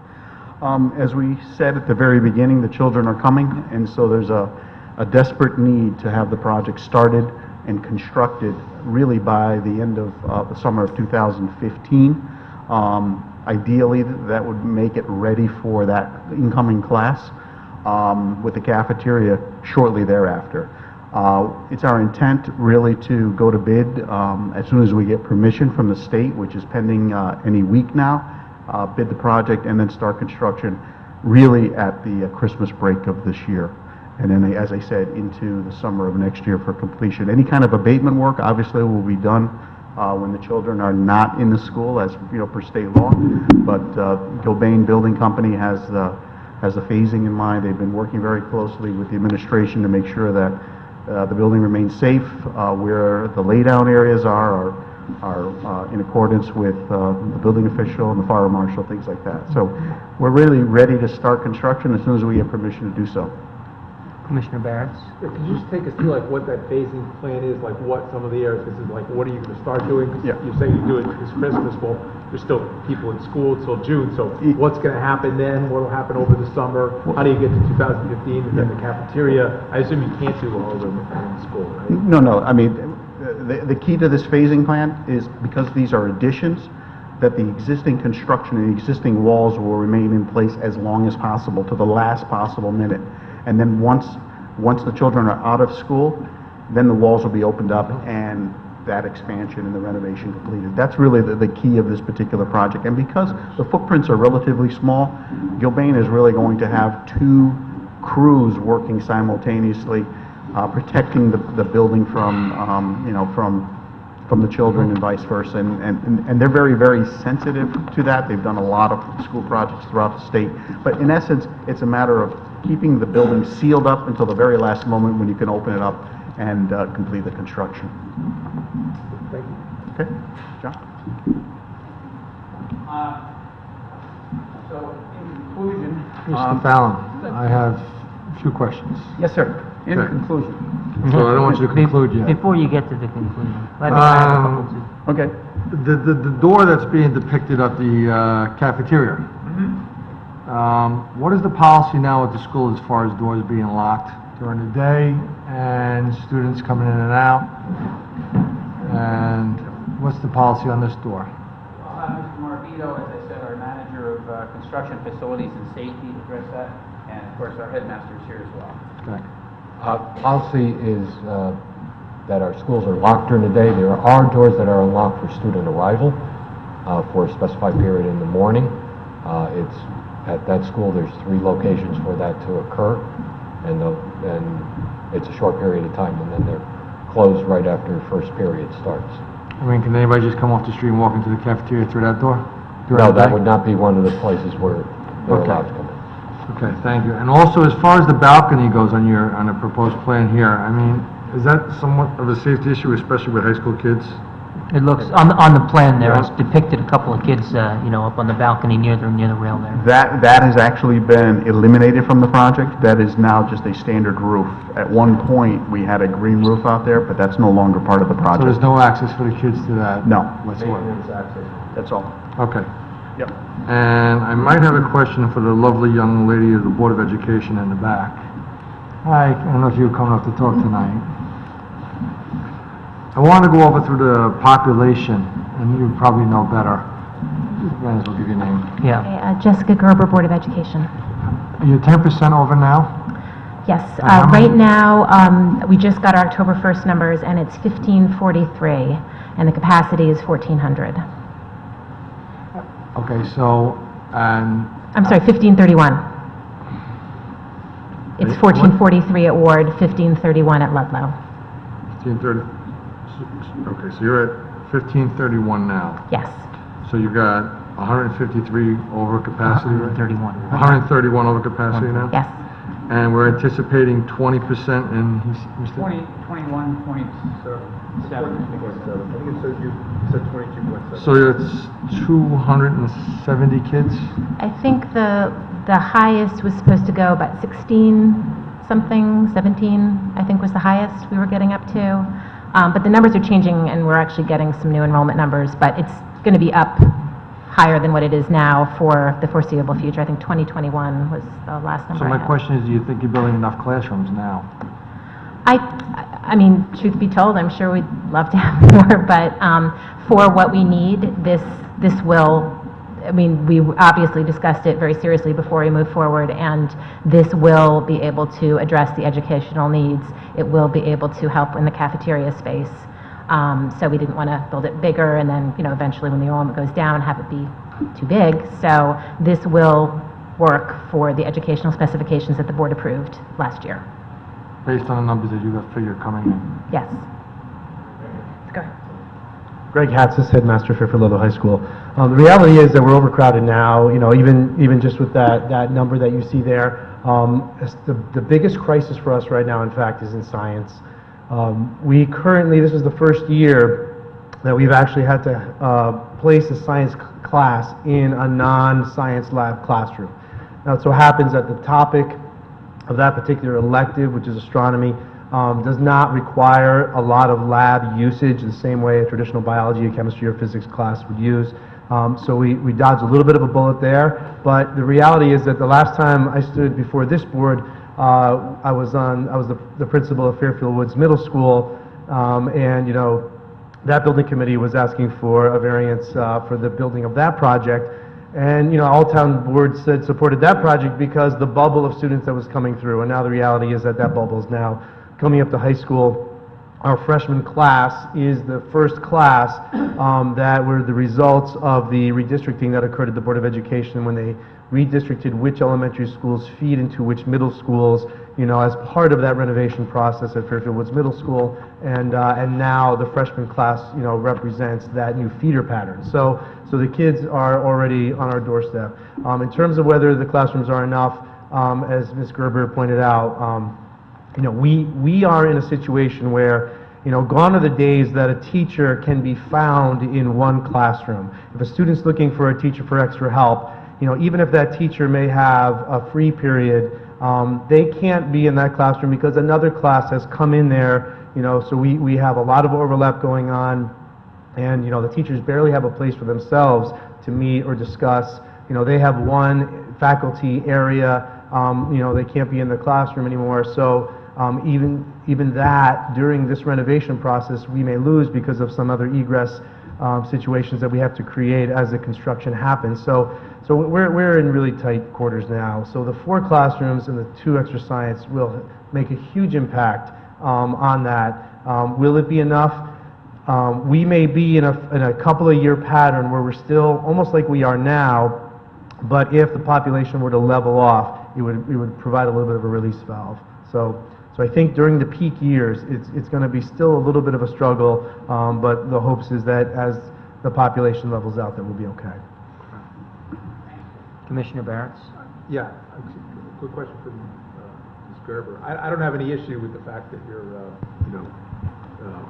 As we said at the very beginning, the children are coming, and so there's a desperate need to have the project started and constructed really by the end of the summer of 2015. Ideally, that would make it ready for that incoming class with the cafeteria shortly thereafter. It's our intent really to go to bid as soon as we get permission from the state, which is pending any week now, bid the project and then start construction really at the Christmas break of this year. And then, as I said, into the summer of next year for completion. Any kind of abatement work obviously will be done when the children are not in the school, as, per state law. But Gilbane Building Company has the phasing in mind. They've been working very closely with the administration to make sure that the building remains safe, where the laydown areas are in accordance with the building official and the fire marshal, things like that. So we're really ready to start construction as soon as we get permission to do so. Commissioner Barretts? Could you just take us through like what that phasing plan is, like what some of the areas, this is like, what are you gonna start doing? 'Cause Yeah. you're saying you do it this Christmas, well, there's still people in school till June, so what's gonna happen then? What'll happen over the summer? How do you get to 2015 and then the cafeteria? I assume you can't do all of them in school, right? No, I mean, the key to this phasing plan is because these are additions, that the existing construction and the existing walls will remain in place as long as possible, to the last possible minute. And then once the children are out of school, then the walls will be opened up and that expansion and the renovation completed. That's really the key of this particular project. And because the footprints are relatively small, Gilbane is really going to have two crews working simultaneously, protecting the building from the children and vice versa. And they're very, very sensitive to that. They've done a lot of school projects throughout the state. But in essence, it's a matter of keeping the building sealed up until the very last moment when you can open it up and complete the construction. Thank you. Okay, John? So, in conclusion... Mr. Fallon, I have a few questions. Yes, sir. In Okay. conclusion. So I don't want you to conclude yet. Before you get to the conclusion, let me add a couple to... Okay. The door that's being depicted at the cafeteria, what is the policy now at the school as far as doors being locked during the day and students coming in and out? And what's the policy on this door? I'll have Mr. Morabito, as I said, our manager of construction facilities and safety, address that, and of course our headmaster is here as well. Okay. Policy is that our schools are locked during the day. There are doors that are unlocked for student arrival for a specified period in the morning. It's at that school, there's 3 locations for that to occur, and it's a short period of time, and then they're closed right after first period starts. I mean, can anybody just come off the street and walk into the cafeteria through that door? during No, the that day? would not be one of the places where they're Okay. allowed to come in. Okay, thank you. And also, as far as the balcony goes on a proposed plan here, I mean, is that somewhat of a safety issue, especially with high school kids? It looks, on the plan there, Yeah. it's depicted a couple of kids, up on the balcony near the rail there. That has actually been eliminated from the project. That is now just a standard roof. At one point, we had a green roof out there, but that's no longer part of the So there's project. no access for the kids to that? No. Whatsoever? That's all. Okay. Yep. And I might have a question for the lovely young lady of the Board of Education in the back. Hi, I don't know if you were coming up to talk tonight. I want to go over through the population, and you probably know better. Might as well give your name. Yeah. Jessica Gerber, Board of Education. Are you 10% over now? Yes, how many- right now, we just got our October 1st numbers, and it's 1543, and the capacity is 1,400. Okay, so, and I'm sorry, 1531. It's Wait, 1443 at Ward, 1531 at Ludlow. 1530, okay, so you're at 1531 now. Yes, So you got 153 over capacity, right? 31. 131 over capacity now? yes. And we're anticipating 20% in, Mr. 21.7. I think it says you said 22.7. So it's 270 kids? I think the highest was supposed to go about 16 something, 17, I think was the highest we were getting up to. But the numbers are changing, and we're actually getting some new enrollment numbers, but it's going to be up higher than what it is now for the foreseeable future. I think 2021 was the last number So I my had. question is, do you think you're building enough classrooms now? I mean, truth be told, I'm sure we'd love to have more, but for what we need, this will, I mean, we obviously discussed it very seriously before we move forward, and this will be able to address the educational needs. It will be able to help in the cafeteria space. So we didn't want to build it bigger and then, eventually when the enrollment goes down, have it be too big. So this will work for the educational specifications that the board approved last year. Based on the numbers that you have figured coming in? Yes. Go ahead. Greg Hatzis, headmaster Fairfield Ludlow High School. The reality is that we're overcrowded now, even just with that number that you see there. The biggest crisis for us right now, in fact, is in science. We currently, this is the first year that we've actually had to place a science class in a non-science lab classroom. Now, it so happens that the topic of that particular elective, which is astronomy, does not require a lot of lab usage the same way a traditional biology, chemistry, or physics class would use. So we dodged a little bit of a bullet there, but the reality is that the last time I stood before this board, I was the principal of Fairfield Woods Middle School, and that building committee was asking for a variance for the building of that project. And, all town boards said supported that project because the bubble of students that was coming through. And now the reality is that bubble is now coming up to high school. Our freshman class is the first class that were the results of the redistricting that occurred at the Board of Education when they redistricted which elementary schools feed into which middle schools, as part of that renovation process at Fairfield Woods Middle School, and now the freshman class, represents that new feeder pattern. So the kids are already on our doorstep. In terms of whether the classrooms are enough, as Ms. Gerber pointed out, we are in a situation where, gone are the days that a teacher can be found in one classroom. If a student's looking for a teacher for extra help, even if that teacher may have a free period, they can't be in that classroom because another class has come in there, so we have a lot of overlap going on, and, the teachers barely have a place for themselves to meet or discuss. They have one faculty area, they can't be in the classroom anymore, so even that, during this renovation process, we may lose because of some other egress situations that we have to create as the construction happens. So we're in really tight quarters now. So the 4 classrooms and the 2 extra science will make a huge impact on that. Will it be enough? We may be in a couple of year pattern where we're still almost like we are now, but if the population were to level off, it would provide a little bit of a release valve. So I think during the peak years, it's going to be still a little bit of a struggle, but the hopes is that as the population levels out, that we'll be okay. Commissioner Barretts? Yeah, quick question for Ms. Gerber. I don't have any issue with the fact that you're,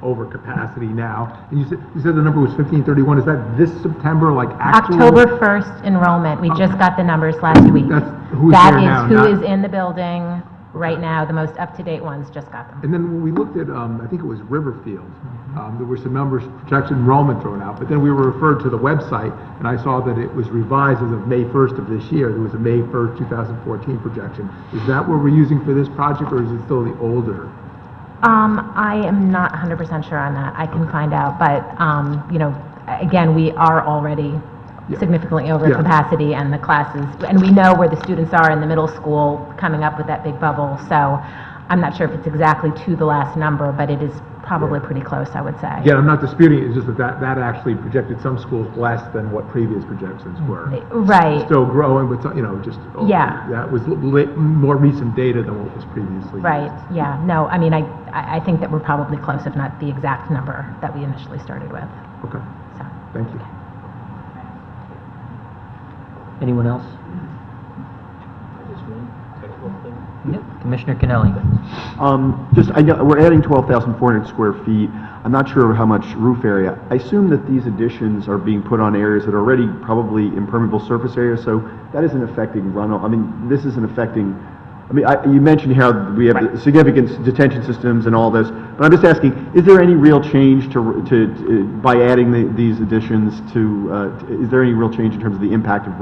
over capacity now. And you said the number was 1531. Is that this September, like actual? October 1st enrollment. We just got the numbers last week. That's who's there now, That is who not- is in the building right now. The most up-to-date ones just got them. And then when we looked at, I think it was Riverfield, there were some numbers, projected enrollment thrown out, but then we were referred to the website, and I saw that it was revised as of May 1st of this year. There was a May 1st, 2014 projection. Is that what we're using for this project, or is it still the older? I am not 100% sure on that. I can find out, but, again, we are already significantly over capacity, and the classes, and we know where the students are in the middle school coming up with that big bubble, so I'm not sure if it's exactly to the last number, but it is probably pretty close, I would say. Yeah, I'm not disputing it, it's just that actually projected some schools less than what previous projections were. Right. Still growing, but, just. Yeah. That was more recent data than what was previously. Right, yeah, no, I mean, I think that we're probably close, if not the exact number that we initially started with. Okay, So. thank you. Anyone else? Yep. Commissioner Kennelly. I know we're adding 12,400 square feet. I'm not sure how much roof area. I assume that these additions are being put on areas that are already probably impermeable surface areas, so that isn't affecting runoff. I mean, this isn't affecting, you mentioned how we have significant detention systems and all this, but I'm just asking, is there any real change by adding these additions is there any real change in terms of the impact of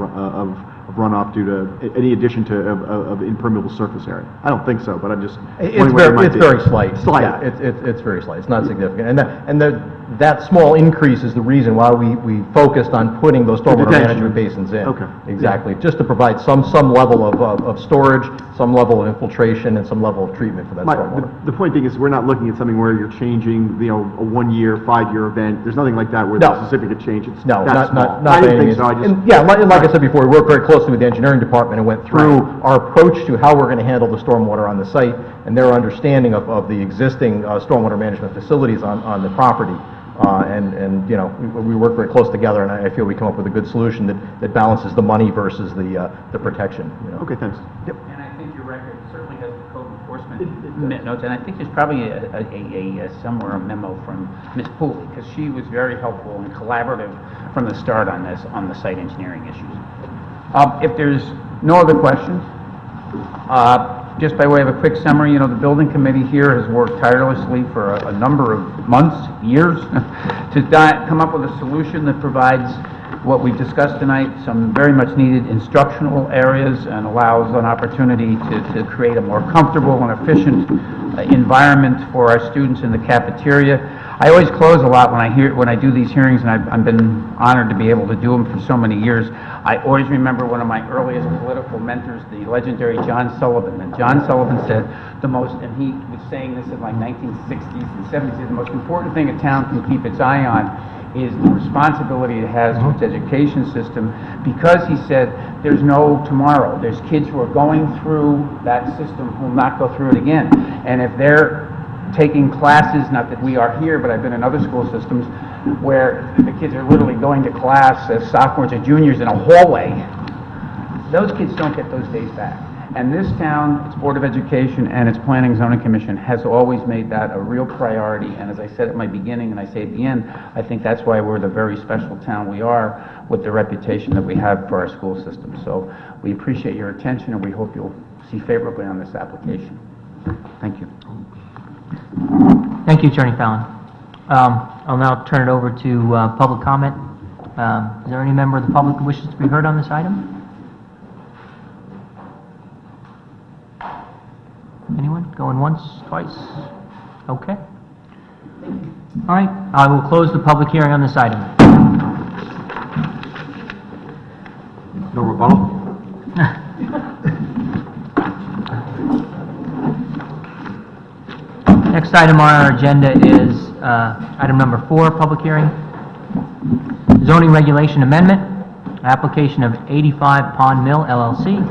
runoff due to any addition of impermeable surface area? I don't think so, but I'm just It's very slight. Yeah, it's very slight. It's not significant. That small increase is the reason why we focused on putting those stormwater management basins in. Okay. Exactly. Just to provide some level of storage, some level of infiltration, and some level of treatment for that stormwater. The point being is we're not looking at something where you're changing, a 1 year, 5 year event. There's nothing like that where there's a significant change. It's No, that small. not I didn't by any think so. I means. just. And like I said before, we work very closely with the engineering department and went through our approach to how we're going to handle the stormwater on the site and their understanding of the existing stormwater management facilities on the property. And you know, we work very close together, and I feel we come up with a good solution that balances the money versus the protection, you know. Okay, thanks. Yep. And I think your record certainly has the code enforcement notes, and I think there's probably somewhere a memo from Ms. Pooley, because she was very helpful and collaborative from the start on this, on the site engineering issues. If there's no other questions, just by way of a quick summary, you know, the building committee here has worked tirelessly for a number of months, years, to come up with a solution that provides what we've discussed tonight, some very much needed instructional areas, and allows an opportunity to create a more comfortable and efficient environment for our students in the cafeteria. I always close a lot when I do these hearings, and I've been honored to be able to do them for so many years. I always remember one of my earliest political mentors, the legendary John Sullivan. And John Sullivan said and he was saying this in like 1960s and 70s, the most important thing a town can keep its eye on is the responsibility it has to its education system, because he said there's no tomorrow. There's kids who are going through that system who will not go through it again. And if they're taking classes, not that we are here, but I've been in other school systems where the kids are literally going to class as sophomores or juniors in a hallway, those kids don't get those days back. And this town, its Board of Education, and its Planning and Zoning Commission has always made that a real priority. And as I said at my beginning, and I say at the end, I think that's why we're the very special town we are, with the reputation that we have for our school system. So we appreciate your attention, and we hope you'll see favorably on this application. Thank you. Thank you, Attorney Fallon. I'll now turn it over to public comment. Is there any member of the public who wishes to be heard on this item? Anyone? Going once, twice? Okay. All right, I will close the public hearing on this item. No rebuttal? Next item on our agenda is item number 4, public hearing. Zoning regulation amendment, application of 85 Pond Mill LLC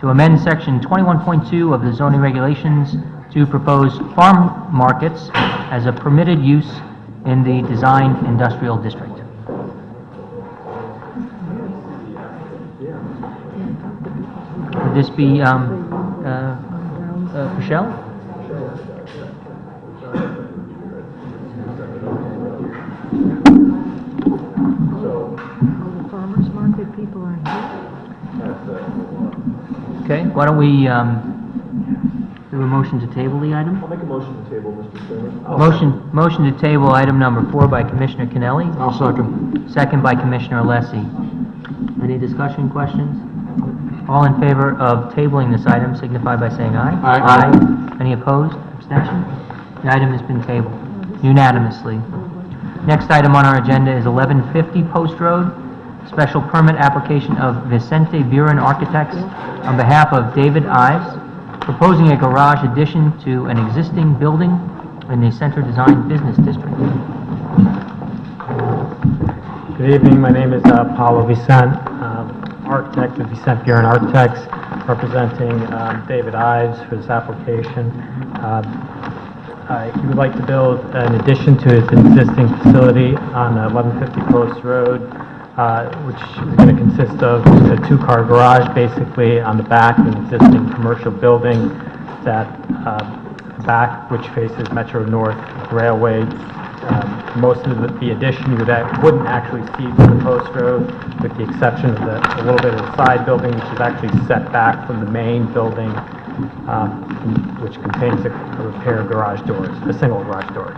to amend section 21.2 of the zoning regulations to propose farm markets as a permitted use in the design industrial district. Would this be Michelle? The farmer's market people aren't here. Okay, why don't we do a motion to table the item? I'll make a motion to table, Mr. Chairman. Motion to table item number 4 by Commissioner Kennelly. I'll second. Second by Commissioner Alessi. Any discussion, questions? All in favor of tabling this item signify by saying aye. Aye. Any opposed? Abstention? The item has been tabled unanimously. Next item on our agenda is 1150 Post Road, special permit application of Vicente Buren Architects on behalf of David Ives, proposing a garage addition to an existing building in the Center Design Business District. Good evening, my name is Paulo Vicente, architect with Vicente Buren Architects, representing David Ives for this application. He would like to build an addition to his existing facility on 1150 Post Road, which is going to consist of a 2-car garage basically on the back of an existing commercial building that back, which faces Metro North Railway. Most of the addition wouldn't actually see from the Post Road, with the exception of a little bit of the side building, which is actually set back from the main building, which contains a repair garage door, a single garage door.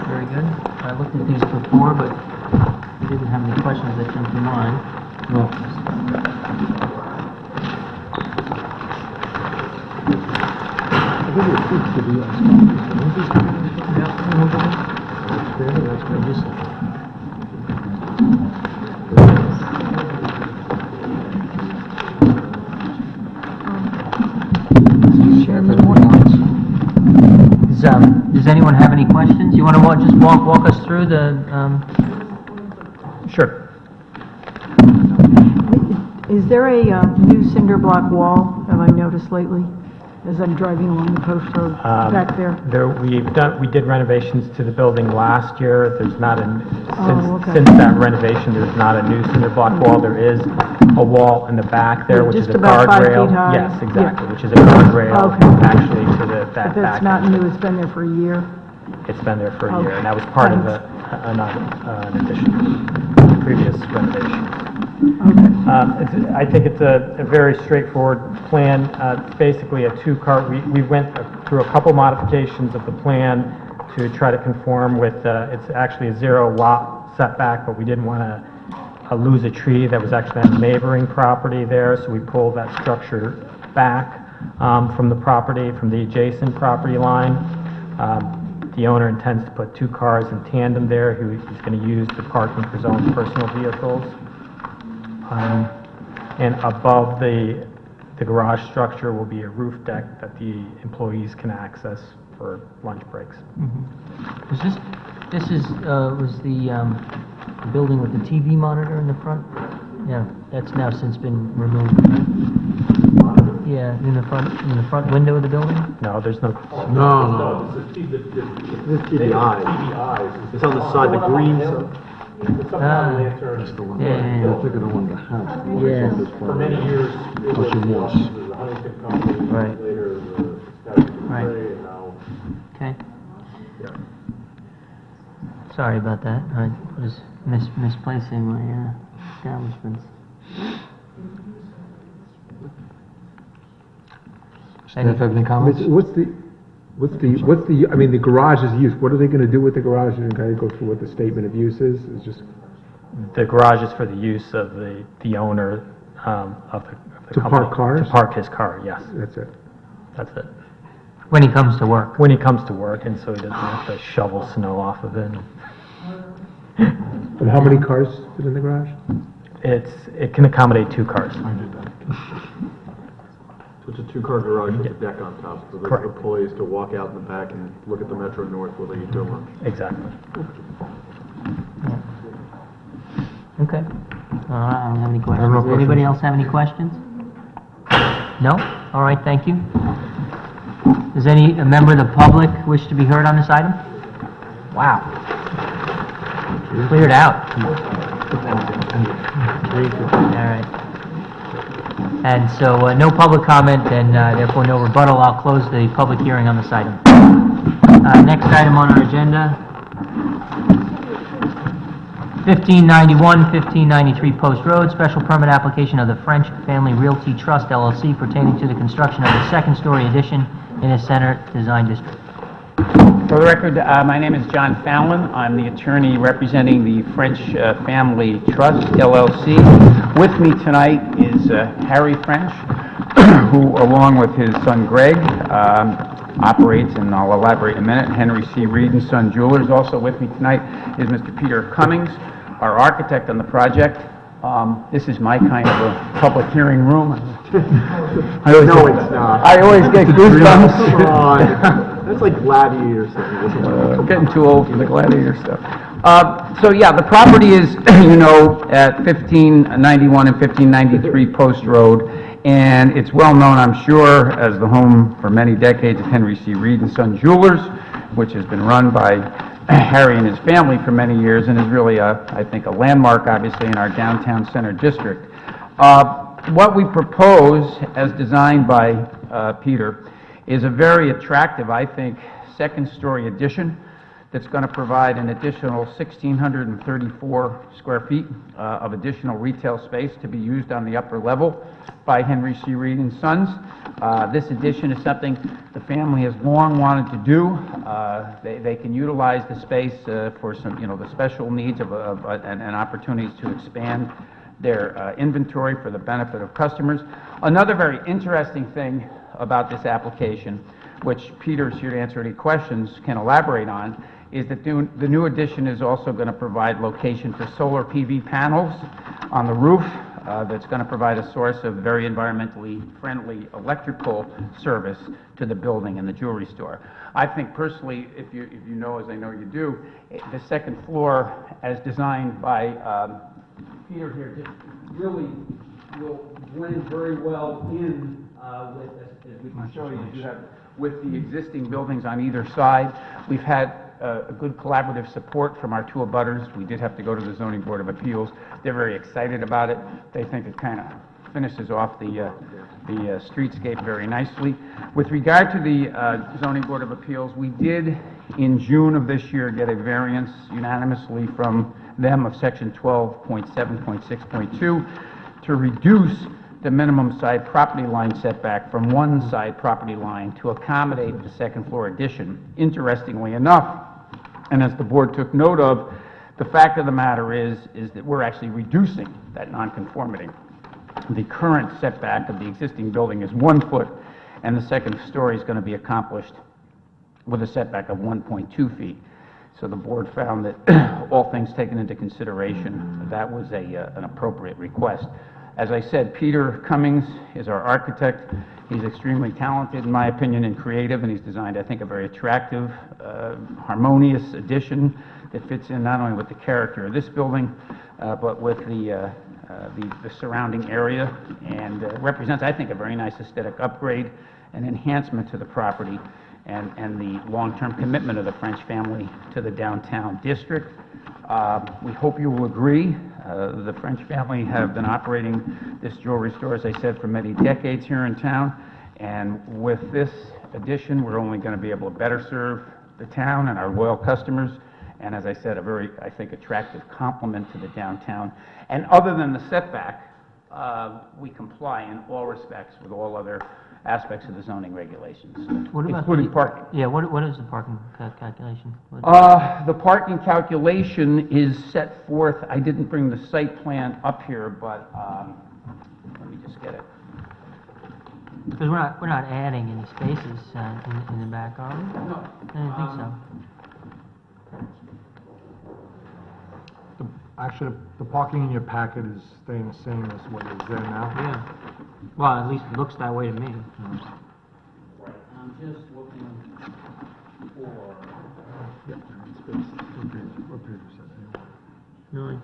Very good. I looked at these before, but I didn't have any questions that jumped to mind. No. Does anyone have any questions? You want to just walk us through the? Sure. Is there a new cinder block wall, have I noticed lately? as I'm driving along the post road back there? We did renovations to the building last year. There's not okay. since that renovation, there's not a new cinder block wall. There is a wall in the back there, Yeah, which is just a about 5 guardrail. feet high. Yes, exactly, Yeah. which is a guardrail Okay. actually to that But back. that's not entrance. new, it's been there for a year? It's been there for a Okay. year, and that was part of Thanks. an addition to previous renovations. I think it's a very straightforward plan. It's basically a two-car, we went through a couple modifications of the plan to try to conform with, it's actually a zero-lot setback, but we didn't want to lose a tree that was actually on neighboring property there, so we pulled that structure back from the property, from the adjacent property line. The owner intends to put 2 cars in tandem there. He's going to use the parking for his own personal vehicles. And above the garage structure will be a roof deck that the employees can access for lunch breaks. Was was the building with the TV monitor in the front? Yeah, that's now since been removed, right? Yeah, in the front window of the building? No, there's no... No. This TVI. It's on the side, the green side. That's the one. Yeah. I think of the one behind. Yeah. For many years, it was Moss. the Huntington Company, Right. later the Scottish Right. Spray, and now, Okay. yeah. Sorry about that. I was misplacing my establishments. Staff have any comments? What's the, I mean, the garage is used, what are they gonna do with the garage? And kind of go through what the statement of use is? It's just The garage is for the use of the owner of the To company. park cars? To park his car, yes. That's it. That's it. When he comes to work. When he comes to work, and so he doesn't have to shovel snow off of it. And how many cars fit in the garage? It can accommodate 2 cars. So it's a 2-car garage with a deck on top, for the Correct. employees to walk out in the back and look at the Metro North while they eat their lunch. Exactly. Okay. I don't have any questions. no Does anybody questions. else have any questions? No? All right, thank you. Does a member of the public wish to be heard on this item? Wow. Cleared out. All right. And so, no public comment, and therefore no rebuttal. I'll close the public hearing on this item. Next item on our agenda, 1591, 1593 Post Road, special permit application of the French Family Realty Trust LLC pertaining to the construction of a second-story addition in a center design district. For the record, my name is John Fallon. I'm the attorney representing the French Family Trust, LLC. With me tonight is Harry French, who, along with his son Greg, operates, and I'll elaborate in a minute, Henry C. Reed and Son Jewelers. Also with me tonight is Mr. Peter Cummings, our architect on the project. This is my kind of a public hearing room. I always get goosebumps. Come on. That's like gladiator stuff. I'm getting too old for the gladiator stuff. So yeah, the property is, at 1591 and 1593 Post Road, and it's well known, I'm sure, as the home for many decades of Henry C. Reed and Son Jewelers, which has been run by Harry and his family for many years, and is really, I think, a landmark, obviously, in our downtown center district. What we propose, as designed by Peter, is a very attractive, I think, second-story addition that's going to provide an additional 1,634 square feet of additional retail space to be used on the upper level by Henry C. Reed and Sons. This addition is something the family has long wanted to do. They can utilize the space for some, the special needs and opportunities to expand their inventory for the benefit of customers. Another very interesting thing about this application, which Peter's here to answer any questions, can elaborate on, is that the new addition is also going to provide location for solar PV panels on the roof that's going to provide a source of very environmentally friendly electrical service to the building and the jewelry store. I think personally, if you know, as I know you do, the second floor, as designed by Peter here, just really will blend very well in as we can show you have, with the existing buildings on either side. We've had a good collaborative support from our two abutters. We did have to go to the Zoning Board of Appeals. They're very excited about it. They think it kind of finishes off the streetscape very nicely. With regard to the Zoning Board of Appeals, we did, in June of this year, get a variance unanimously from them of Section 12.7.6.2 to reduce the minimum side property line setback from one side property line to accommodate the second floor addition. Interestingly enough, and as the board took note of, the fact of the matter is that we're actually reducing that nonconformity. The current setback of the existing building is 1 foot, and the second story is going to be accomplished with a setback of 1.2 feet. So the board found that, all things taken into consideration, that was an appropriate request. As I said, Peter Cummings is our architect. He's extremely talented, in my opinion, and creative, and he's designed, I think, a very attractive, harmonious addition that fits in not only with the character of this building, but with the surrounding area, and represents, I think, a very nice aesthetic upgrade and enhancement to the property, and the long-term commitment of the French family to the downtown district. We hope you will agree. The French family have been operating this jewelry store, as I said, for many decades here in town, and with this addition, we're only going to be able to better serve the town and our loyal customers, and as I said, a very, I think, attractive complement to the downtown. And other than the setback, we comply in all respects with all other aspects of the zoning regulations, What about including the- parking. Yeah, what is the parking calculation? The parking calculation is set forth, I didn't bring the site plan up here, but, let me just get it. Because we're not adding any spaces in the back, are we? No. I didn't think so. Actually, the parking in your packet is staying the same as what is there now. Yeah. Well, at least it looks that way to me. Right, I'm just looking for... What page is that? Really?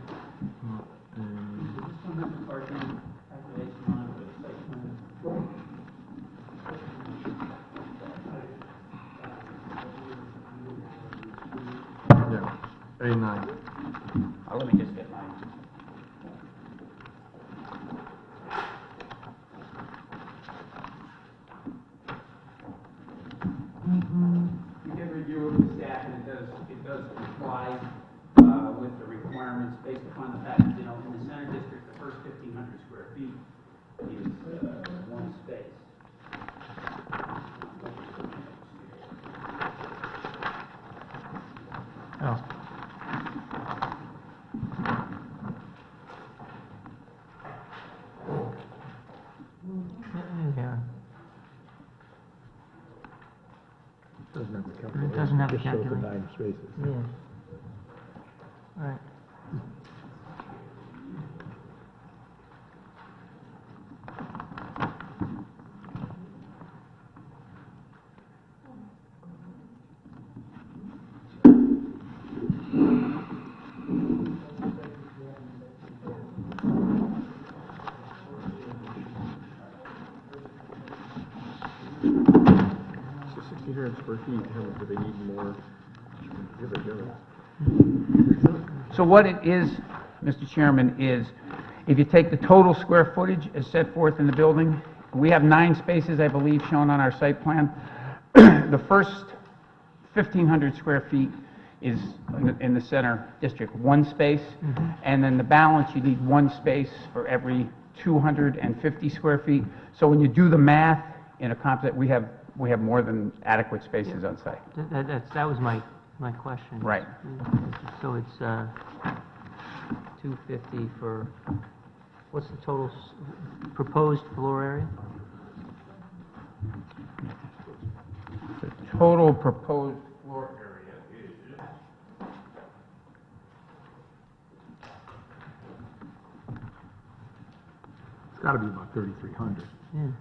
Does this one have the parking calculation on it, or the site plan? Yeah, A9. Let me just get mine. You can review it with staff, and it does comply with the requirements based upon the fact that, in the center district, the first 1,500 square feet is one space. Oh. Yeah. Doesn't have the It calculation. doesn't have the Just shows the calculation. 9 spaces. Yeah. All right. So 1,600 square feet, how much do they need more? Give it, give it. So what it is, Mr. Chairman, is if you take the total square footage as set forth in the building, we have 9 spaces, I believe, shown on our site plan. The first 1,500 square feet is in the center district, 1 space, and then the balance, you need 1 space for every 250 square feet. So when you do the math in a composite, we have more than adequate spaces on site. That was my question. Right. So it's 250 for, what's the total proposed floor area? The total proposed floor area is... It's got to be about 3,300. Yeah.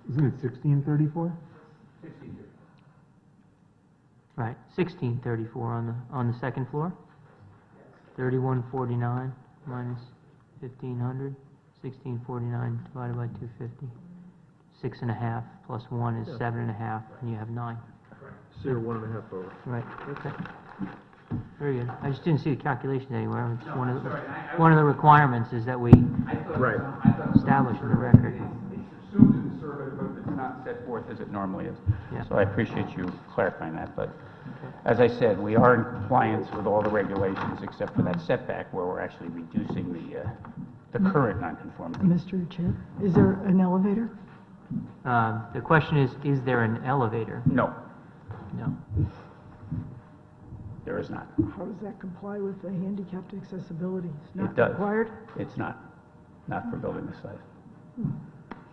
Isn't it 1634? Right, 1634 on the second floor? 3149 minus 1500, 1649 divided by 250. 6.5 plus 1 is 7.5, and you have 9. So you're 1.5 over. Right, okay. Very good. I just didn't see the calculation anywhere. It's one of the requirements is that we Right. establish in the record. It's assumed in the survey, but it's not set forth as it normally is. Yeah. So I appreciate you clarifying that, but as I said, we are in compliance with all the regulations except for that setback where we're actually reducing the current nonconformity. Mr. Chair, is there an elevator? The question is there an elevator? No, No. there is not. How does that comply with the handicapped accessibility? It's It not does. required? It's not for building this size.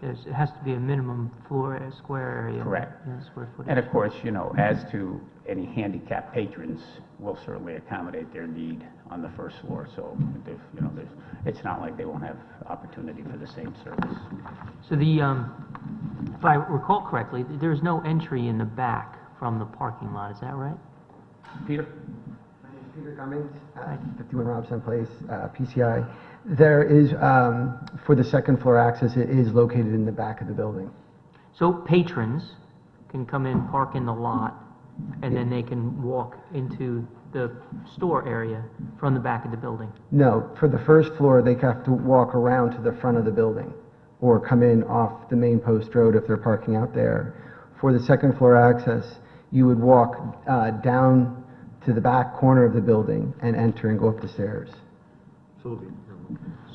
It has to be a minimum floor, square area. Correct. Yeah, square footage. And of course, as to any handicapped patrons, we'll certainly accommodate their need on the first floor. So, it's not like they won't have opportunity for the same service. So if I recall correctly, there's no entry in the back from the parking lot, is that right? Peter? My name is Peter Cummings, 51 Robson Place, PCI. There is, for the second floor access, it is located in the back of the building. So patrons can come in, park in the lot, and then they can walk into the store area from the back of the building? No, for the first floor, they have to walk around to the front of the building or come in off the main post road if they're parking out there. For the second floor access, you would walk down to the back corner of the building and enter and go up the stairs.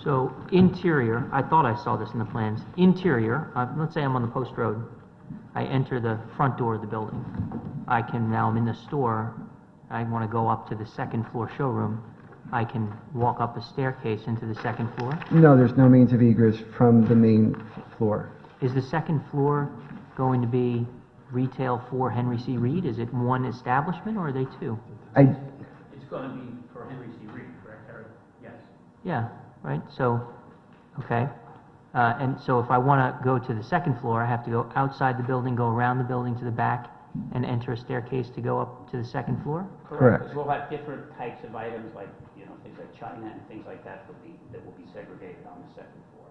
So interior, I thought I saw this in the plans. Interior, let's say I'm on the post road. I enter the front door of the building. Now I'm in the store. I want to go up to the second floor showroom. I can walk up a staircase into the second floor. No, there's no means of egress from the main floor. Is the second floor going to be retail for Henry C. Reed? Is it one establishment or are they two? It's going to be for Henry C. Reed, correct, Harry? Yes. Yeah, right, so, okay. And so if I want to go to the second floor, I have to go outside the building, go around the building to the back, and enter a staircase to go up to the second floor? Correct. Because we'll have different types of items like, things like china and things like that that will be segregated on the second floor.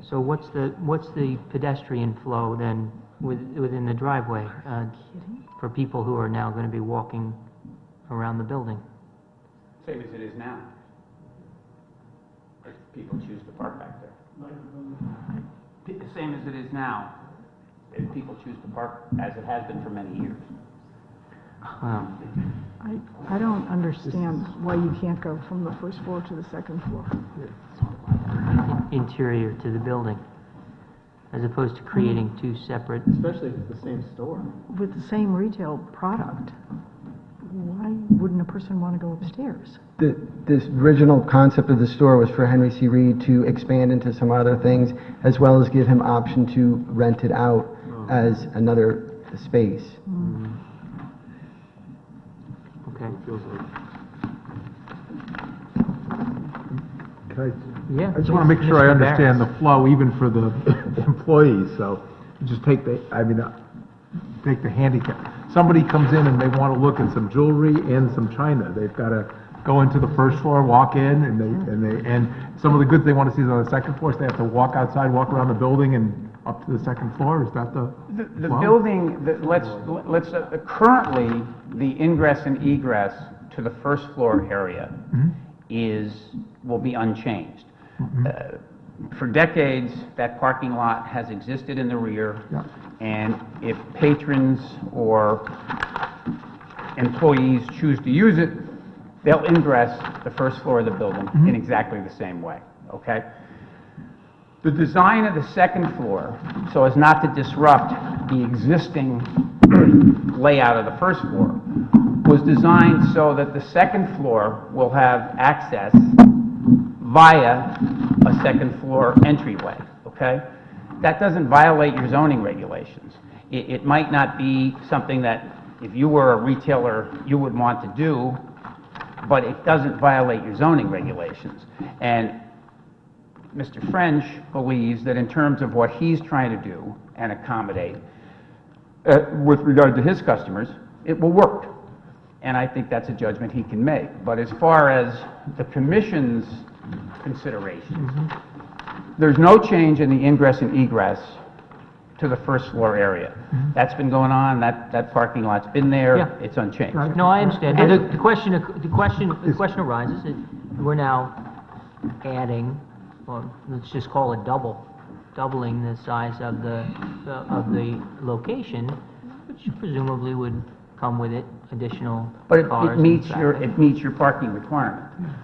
So what's the pedestrian flow then within the driveway for people who are now going to be walking around the building? Same as it is now. If people choose to park back there. The same as it is now, if people choose to park, as it has been for many years. I don't understand why you can't go from the first floor to the second floor. Interior to the building, as opposed to creating two separate... Especially if it's the same store. With the same retail product, why wouldn't a person want to go upstairs? This original concept of the store was for Henry C. Reed to expand into some other things, as well as give him option to rent it out as another space. Okay. I just want to make sure I understand the flow even for the employees, so just take the handicap. Somebody comes in and they want to look at some jewelry and some china. They've got to go into the first floor, walk in, and some of the goods they want to see is on the second floor, so they have to walk outside, walk around the building and up to the second floor. Is that the The flow? building, currently, the ingress and egress to the first floor area will be unchanged. For decades, that parking lot has existed in the rear, and if patrons or employees choose to use it, they'll ingress the first floor of the building in exactly the same way, okay? The design of the second floor, so as not to disrupt the existing layout of the first floor, was designed so that the second floor will have access via a second floor entryway, okay? That doesn't violate your zoning regulations. It might not be something that if you were a retailer you would want to do, but it doesn't violate your zoning regulations. And Mr. French believes that in terms of what he's trying to do and accommodate, with regard to his customers, it will work. And I think that's a judgment he can make. But as far as the commission's considerations, there's no change in the ingress and egress to the first floor area. That's been going on, that parking lot's been there, Yeah. it's unchanged. No, I understand. And the question arises, that we're now adding, well, let's just call it doubling the size of the location, which presumably would come with it additional But cars it and meets traffic. your parking requirement.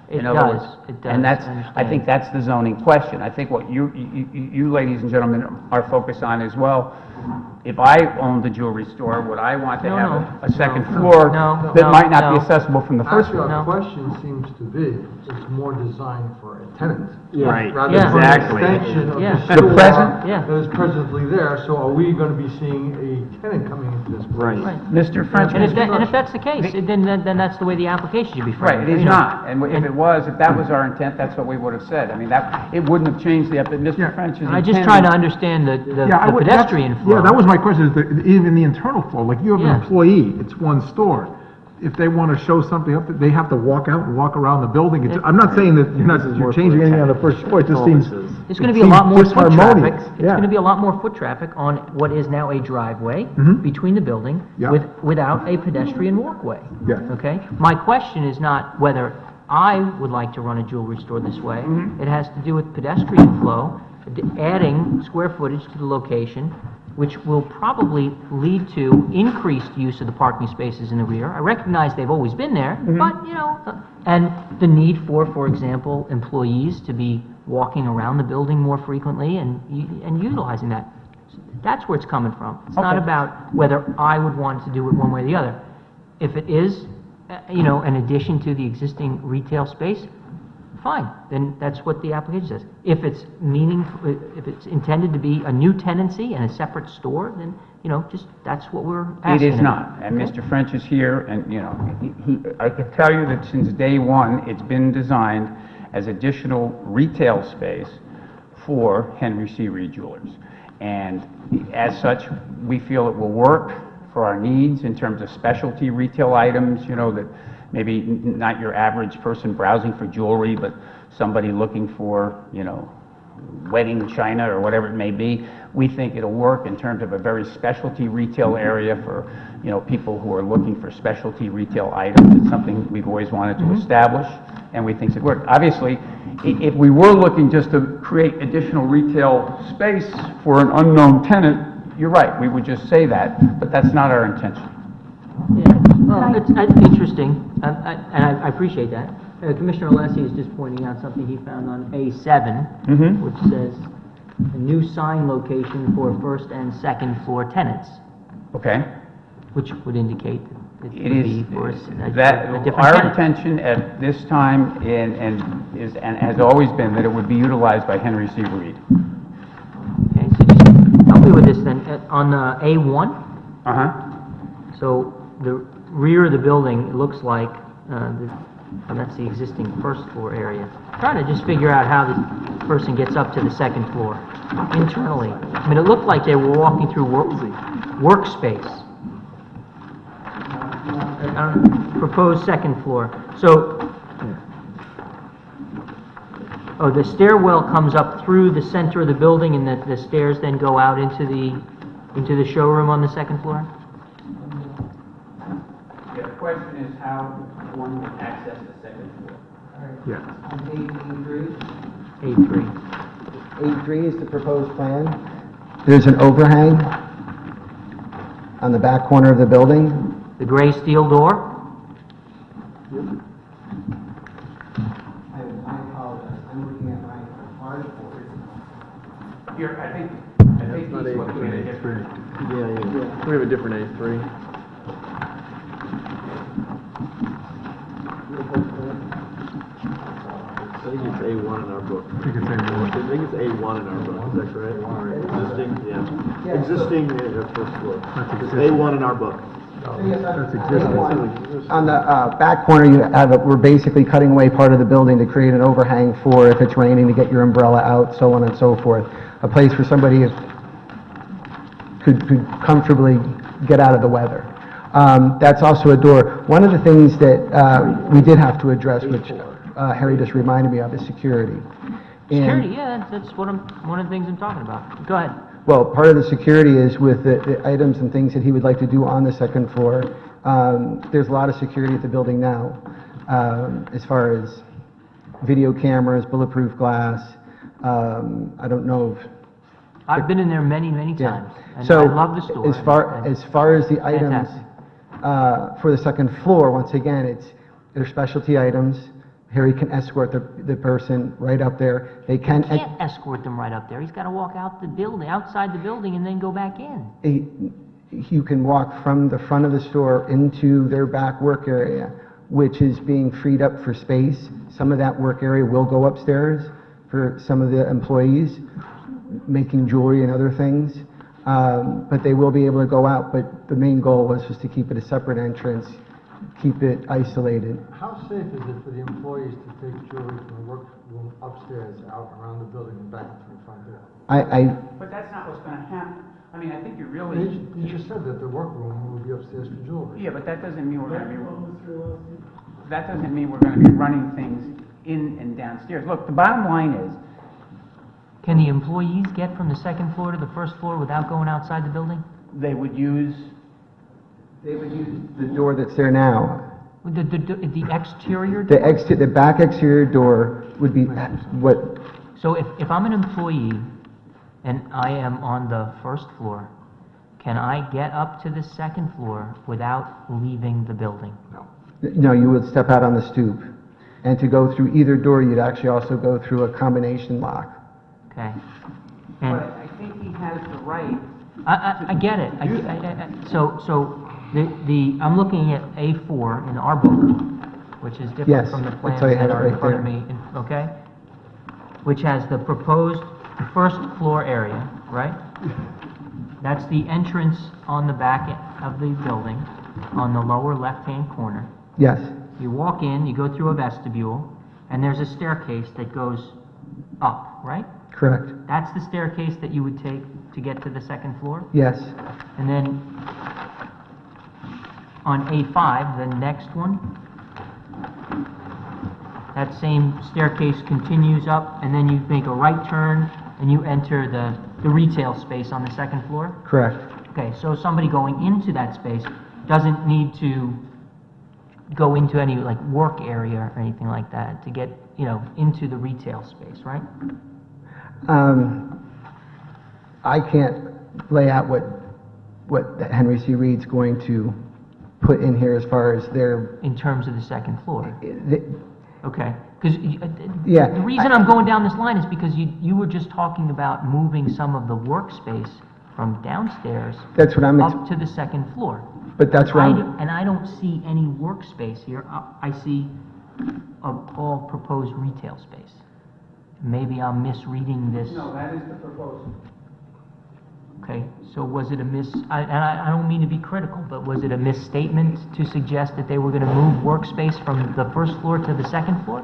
It In other does, words. it does, And that's, I I understand. think that's the zoning question. I think what you ladies and gentlemen are focused on is, well, if I owned the jewelry store, would I want to No, have no. a second floor No, that no, might not be no. accessible from the first Actually, floor? our question seems to be, it's more designed for a tenant. Right. Rather Yeah. than Exactly. an extension of Yeah. the The store present- Yeah. that is presently there, so are we gonna be seeing a tenant coming into this place? Right. Mr. French, And if that's the case, then that's the way the application should be framed. Right, it is you know. not. And if it was, if that was our intent, that's what we would have said. I mean, it wouldn't have changed the, but Mr. French is I just try to understand the pedestrian flow. Yeah, that was my question, is even the internal flow, like you have Yeah. an employee, it's one store. If they want to show something up, they have to walk out and walk around the building. I'm not saying that you're changing anything on the first floor, it just seems. There's going to be a lot more foot traffic. It's Yeah. going to be a lot more foot traffic on what is now a driveway between the building Yeah. without a pedestrian walkway. Yeah. Okay? My question is not whether I would like to run a jewelry store this way. It has to do with pedestrian flow, adding square footage to the location, which will probably lead to increased use of the parking spaces in the rear. I recognize they've always been there, but, and the need for example, employees to be walking around the building more frequently and utilizing that. That's where it's coming from. It's not about whether I would want to do it one way or the other. If it is, an addition to the existing retail space, fine, then that's what the application says. If it's intended to be a new tenancy and a separate store, then, just, that's what we're It asking. is not, and Mr. French is here, and, I can tell you that since day one, it's been designed as additional retail space for Henry C. Reed Jewelers. And as such, we feel it will work for our needs in terms of specialty retail items, that maybe not your average person browsing for jewelry, but somebody looking for, wedding china or whatever it may be. We think it'll work in terms of a very specialty retail area for, people who are looking for specialty retail items. It's something we've always wanted to establish, and we think it works. Obviously, if we were looking just to create additional retail space for an unknown tenant, you're right, we would just say that, but that's not our intention. Well, it's interesting, and I appreciate that. Commissioner Alessi is just pointing out something he found on A7, which says, a new sign location for first and second floor tenants. Okay. Which would indicate that it It would is, be for a that, different our tenant. intention at this time and has always been that it would be utilized by Henry C. Reed. Okay, so just help me with this then. On A1, so the rear of the building, it looks like, that's the existing first floor area. Trying to just figure out how this person gets up to the second floor internally. I mean, it looked like they were walking through workspace. Proposed second floor. So, the stairwell comes up through the center of the building, and the stairs then go out into the showroom on the second floor? The question is how one would access the second floor. Yeah. A3. A3 is the proposed plan. There's an overhang on the back corner of the building. The gray steel door? I apologize, I'm looking at my hard board. Here, I think he's looking at a different. Yeah. We have a different A3. I think it's A1 in our book. I think it's A1. I think it's A1 in our book, is that correct? Existing, yeah. Existing, first floor. It's A1 in our book. That's existing. On the back corner, you have, we're basically cutting away part of the building to create an overhang for if it's raining to get your umbrella out, so on and so forth. A place for somebody could comfortably get out of the weather. That's also a door. One of the things that we did have to address, which Harry just reminded me of, is security. And- Security, yeah, that's one of the things I'm talking about. Go ahead. Well, part of the security is with the items and things that he would like to do on the second floor. There's a lot of security at the building now, as far as video cameras, bulletproof glass. I don't know if... I've been in there many, many Yeah. times, and So, I love the store. as far as the items Fantastic. for the second floor, once again, they're specialty items. Harry can escort the person right up there. They can... You can't escort them right up there. He's got to walk out the building, outside the building, and then go back in. You can walk from the front of the store into their back work area, which is being freed up for space. Some of that work area will go upstairs for some of the employees, making jewelry and other things. But they will be able to go out, but the main goal was just to keep it a separate entrance, keep it isolated. How safe is it for the employees to take jewelry from the workroom upstairs out around the building and back into the front door? But that's not what's gonna happen. I mean, I think you really... You just said that the workroom will be upstairs for jewelry. Yeah, but that doesn't mean we're gonna be... That doesn't mean we're gonna be running things in and downstairs. Look, the bottom line is, Can the employees get from the second floor to the first floor without going outside the building? they would use... The door that's there now, The exterior door? the back exterior door would be what, So if I'm an employee and I am on the first floor, can I get up to the second floor without leaving the building? no, you would step out on the stoop. And to go through either door, you'd actually also go through a combination lock. Okay. But And I think he has the right... I get it. So I'm looking at A4 in our book, which is different Yes, from the that's plans why I that have it are in right front of there. me, okay? Which has the proposed first floor area, right? That's the entrance on the back of the building, on the lower left-hand corner. Yes, You walk in, you go through a vestibule, and there's a staircase that goes up, right? correct. That's the staircase that you would take to get to the second floor? Yes, And then on A5, the next one, that same staircase continues up, and then you make a right turn, and you enter the retail space on the second floor? correct. Okay, so somebody going into that space doesn't need to go into any, like, work area or anything like that to get, into the retail space, right? I can't lay out what the Henry C. Reed's going to put in here as far as their, In terms of the second floor? the- Okay, because Yeah, the reason I'm going down this line is because you were just talking about moving some of the workspace from downstairs that's what I'm, up to the second floor. but that's where I'm, And I don't see any workspace here. I see all proposed retail space. Maybe I'm misreading this. No, that is the proposal. Okay, so was it I don't mean to be critical, but was it a misstatement to suggest that they were going to move workspace from the first floor to the second floor?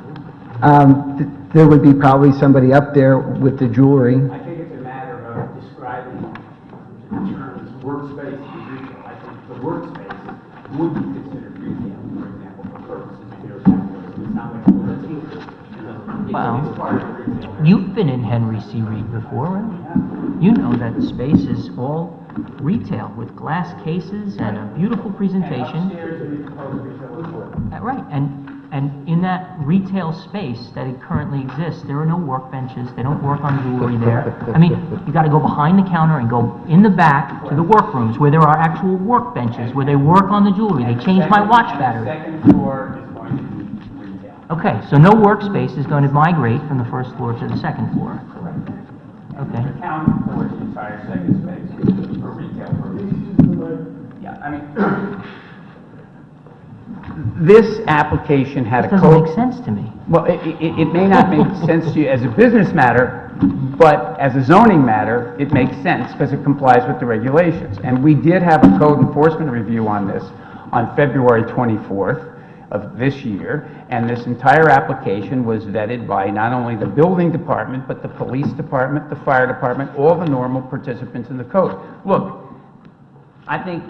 there would be probably somebody up there with the jewelry. I think it's a matter of describing the terms workspace and retail. I think the workspace would be considered retail, for example, for purposes of your example. It's not like Well, it's part of retail. You've been in Henry C. Reed before, right? You know that the space is all retail with glass cases and a beautiful presentation. Upstairs, we propose retail as well. Right, and in that retail space that it currently exists, there are no workbenches, they don't work on jewelry there. I mean, you gotta go behind the counter and go in the back to the workrooms where there are actual workbenches, where they work on the jewelry, they change my watch battery. Second floor is going to be retail. Okay, so no workspace is going to migrate from the first floor to the second floor. Correct. Okay. Accounting for the entire second space for retail purposes. Yeah, I mean, This application had a It code... doesn't make sense to me. Well, it may not make sense to you as a business matter, but as a zoning matter, it makes sense because it complies with the regulations. And we did have a code enforcement review on this on February 24th of this year, and this entire application was vetted by not only the building department, but the police department, the fire department, all the normal participants in the code. Look, I think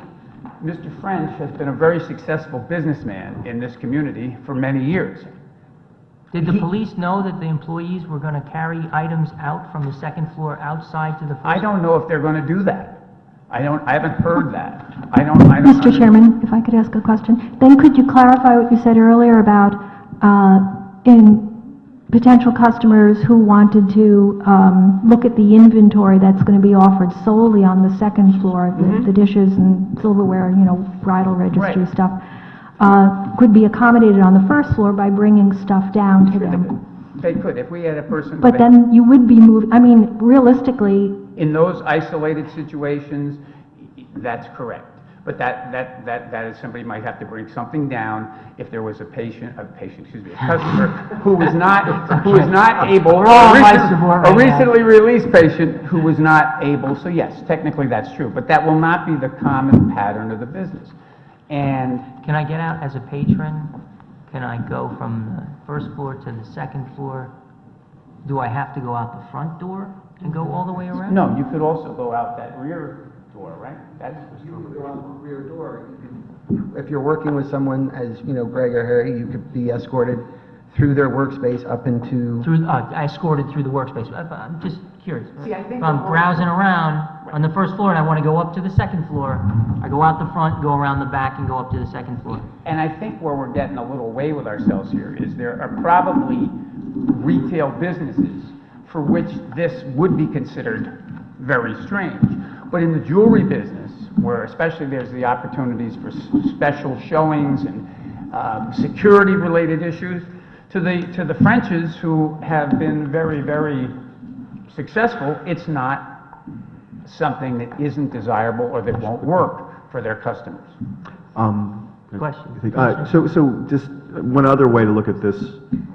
Mr. French has been a very successful businessman in this community for many years. Did the police know that the employees were going to carry items out from the second floor outside to the first? I don't know if they're going to do that. I haven't heard that. Mr. Chairman, if I could ask a question, then could you clarify what you said earlier about in potential customers who wanted to look at the inventory that's going to be offered solely on the second floor, the dishes and silverware, bridal registry Right. stuff, could be accommodated on the first floor by bringing stuff down to them? They could, if we had a person... But then you would be moving, I mean, realistically... In those isolated situations, that's correct. But that is, somebody might have to bring something down if there was a customer who was not able, a recently released patient who was not able, so yes, technically that's true, but that will not be the common pattern of the business. And Can I get out as a patron? Can I go from the first floor to the second floor? Do I have to go out the front door and go all the way around? no, you could also go out that rear door, right? That's You can go out the rear door. If you're working with someone, as, Greg or Harry, you could be escorted through their workspace up into... Escorted through the workspace. I'm just curious. See, I think If I'm browsing around on the first floor and I want to go up to the second floor, I go out the front, go around the back, and go up to the second floor. And I think where we're getting a little way with ourselves here is there are probably retail businesses for which this would be considered very strange. But in the jewelry business, where especially there's the opportunities for special showings and security-related issues, to the Frenches who have been very, very successful, it's not something that isn't desirable or that won't work for their customers. Question. So just one other way to look at this,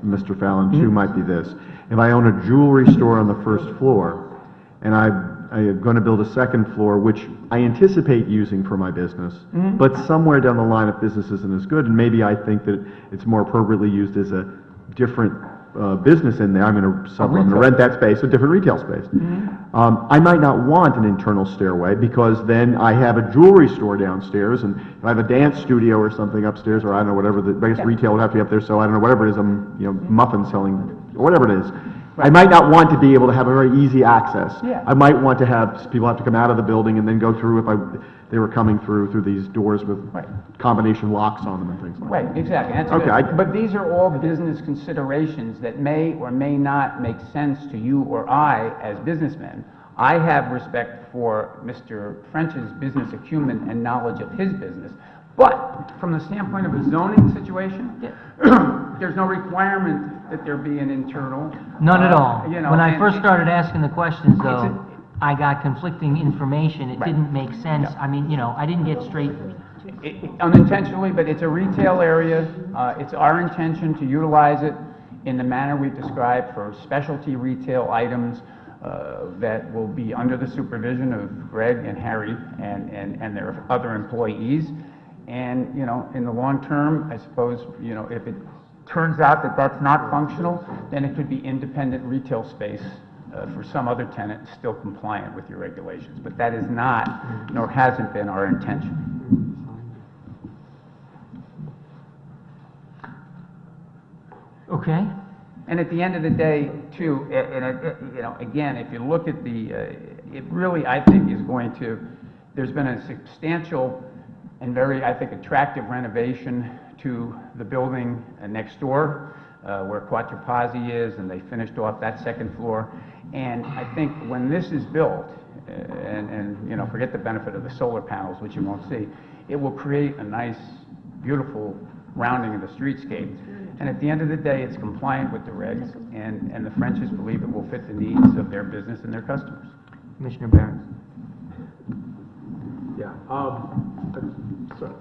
Mr. Fallon, too, might be this. If I own a jewelry store on the first floor, and I am going to build a second floor, which I anticipate using for my business, but somewhere down the line, if business isn't as good, and maybe I think that it's more appropriately used as a different business in there, I'm going to rent that space, a different retail space. I might not want an internal stairway because then I have a jewelry store downstairs, and if I have a dance studio or something upstairs, or I don't know, whatever, the biggest retail would have to be up there, so I don't know, whatever it is, muffin selling, or whatever it is. I might not want to be able to have a very easy access. Yeah. I might want to have people have to come out of the building and then go through if they were coming through these doors with combination locks on them and things like that. Right, exactly. That's Okay, good. But these are all business considerations that may or may not make sense to you or I as businessmen. I have respect for Mr. French's business acumen and knowledge of his business. But from the standpoint of a zoning situation, there's no requirement that there be an internal. None at all. When I and first it- started asking the questions, It's though, I got conflicting information. It didn't make sense. I mean, I didn't get straight... unintentionally, but it's a retail area. It's our intention to utilize it in the manner we've described for specialty retail items that will be under the supervision of Greg and Harry and their other employees. And, in the long term, I suppose, if it turns out that that's not functional, then it could be independent retail space for some other tenant still compliant with your regulations. But that is not, nor hasn't been our intention. Okay. And at the end of the day, too, again, if you look at it really, I think, is going to, there's been a substantial and very, I think, attractive renovation to the building next door, where Quattro Pazzi is, and they finished off that second floor. And I think when this is built, and forget the benefit of the solar panels, which you won't see, it will create a nice, beautiful rounding of the streetscape. And at the end of the day, it's compliant with the regs, and the Frenches believe it will fit the needs of their business and their customers. Commissioner Barron. Yeah, sorry.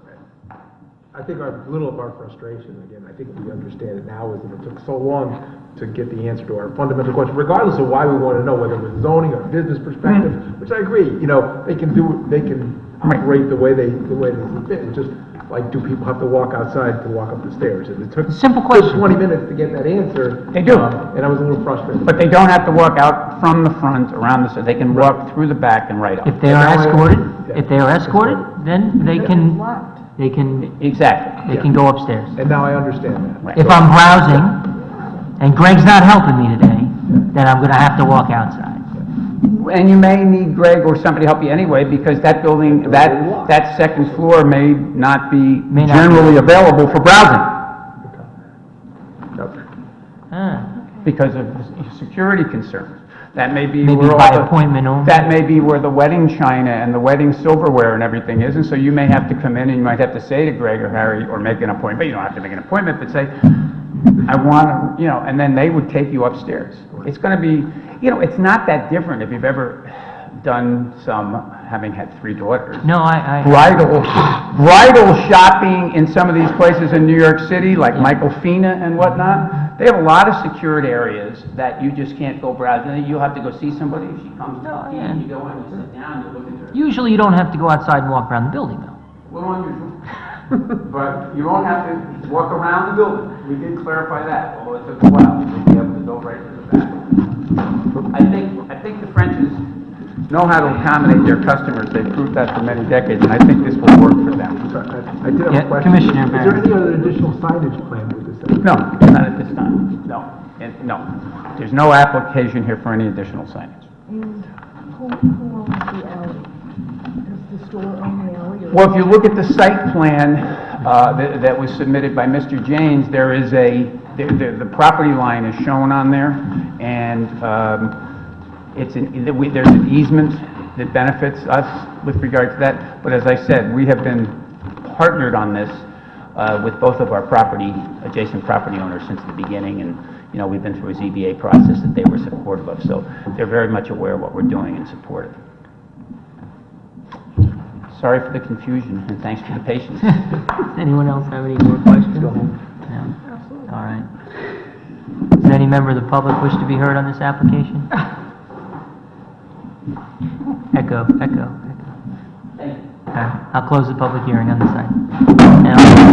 I think a little of our frustration, again, I think we understand it now, is that it took so long to get the answer to our fundamental question, regardless of why we want to know, whether it was zoning or business perspective, which I agree, they can operate the way they see fit. It's just, like, do people have to walk outside to walk up the stairs? And it took Simple question. 20 minutes to get that answer. They do. And I was a little frustrated. But they don't have to walk out from the front, around the, they can walk through the back and right up. If they are escorted, then they can, Exactly. they can go upstairs. And now I understand that. If I'm browsing, and Greg's not helping me today, then I'm gonna have to walk outside. And you may need Greg or somebody to help you anyway, because that building, that second floor may not be not generally available for browsing. Ah. Because of security concerns. That may be Maybe where by all the... appointment only. That may be where the wedding china and the wedding silverware and everything is, and so you may have to come in and you might have to say to Greg or Harry, or make an appointment, you don't have to make an appointment, but say, I want to, and then they would take you upstairs. It's going to be, it's not that different if you've ever done some, having had 3 daughters. No, I Bridal shopping in some of these places in New York City, like Michael Fina and whatnot, they have a lot of secured areas that you just can't go browse. And you'll have to go see somebody. If she comes to tea, and you go in, you sit down, you look at her. Usually you don't have to go outside and walk around the building, though. A little unusual. But you won't have to walk around the building. We did clarify that, although it took a while. You'll be able to go right to the back. I think the Frenches know how to accommodate their customers. They've proved that for many decades, and I think this will work for them. I did have a question. Commissioner Is there any other additional signage planned with this? No, not at this time. No. No. There's no application here for any additional signage. And who owns the alley? Does the store own the alley? Well, if you look at the site plan that was submitted by Mr. Janes, there is the property line is shown on there, and there's an easement that benefits us with regard to that. But as I said, we have been partnered on this with both of our adjacent property owners since the beginning, and we've been through a ZBA process that they were supportive of, so they're very much aware of what we're doing and supportive. Sorry for the confusion, and thanks for the patience. Does anyone else have any more questions? Go ahead. No? All right. Does any member of the public wish to be heard on this application? Echo. I'll close the public hearing on this side. And I'll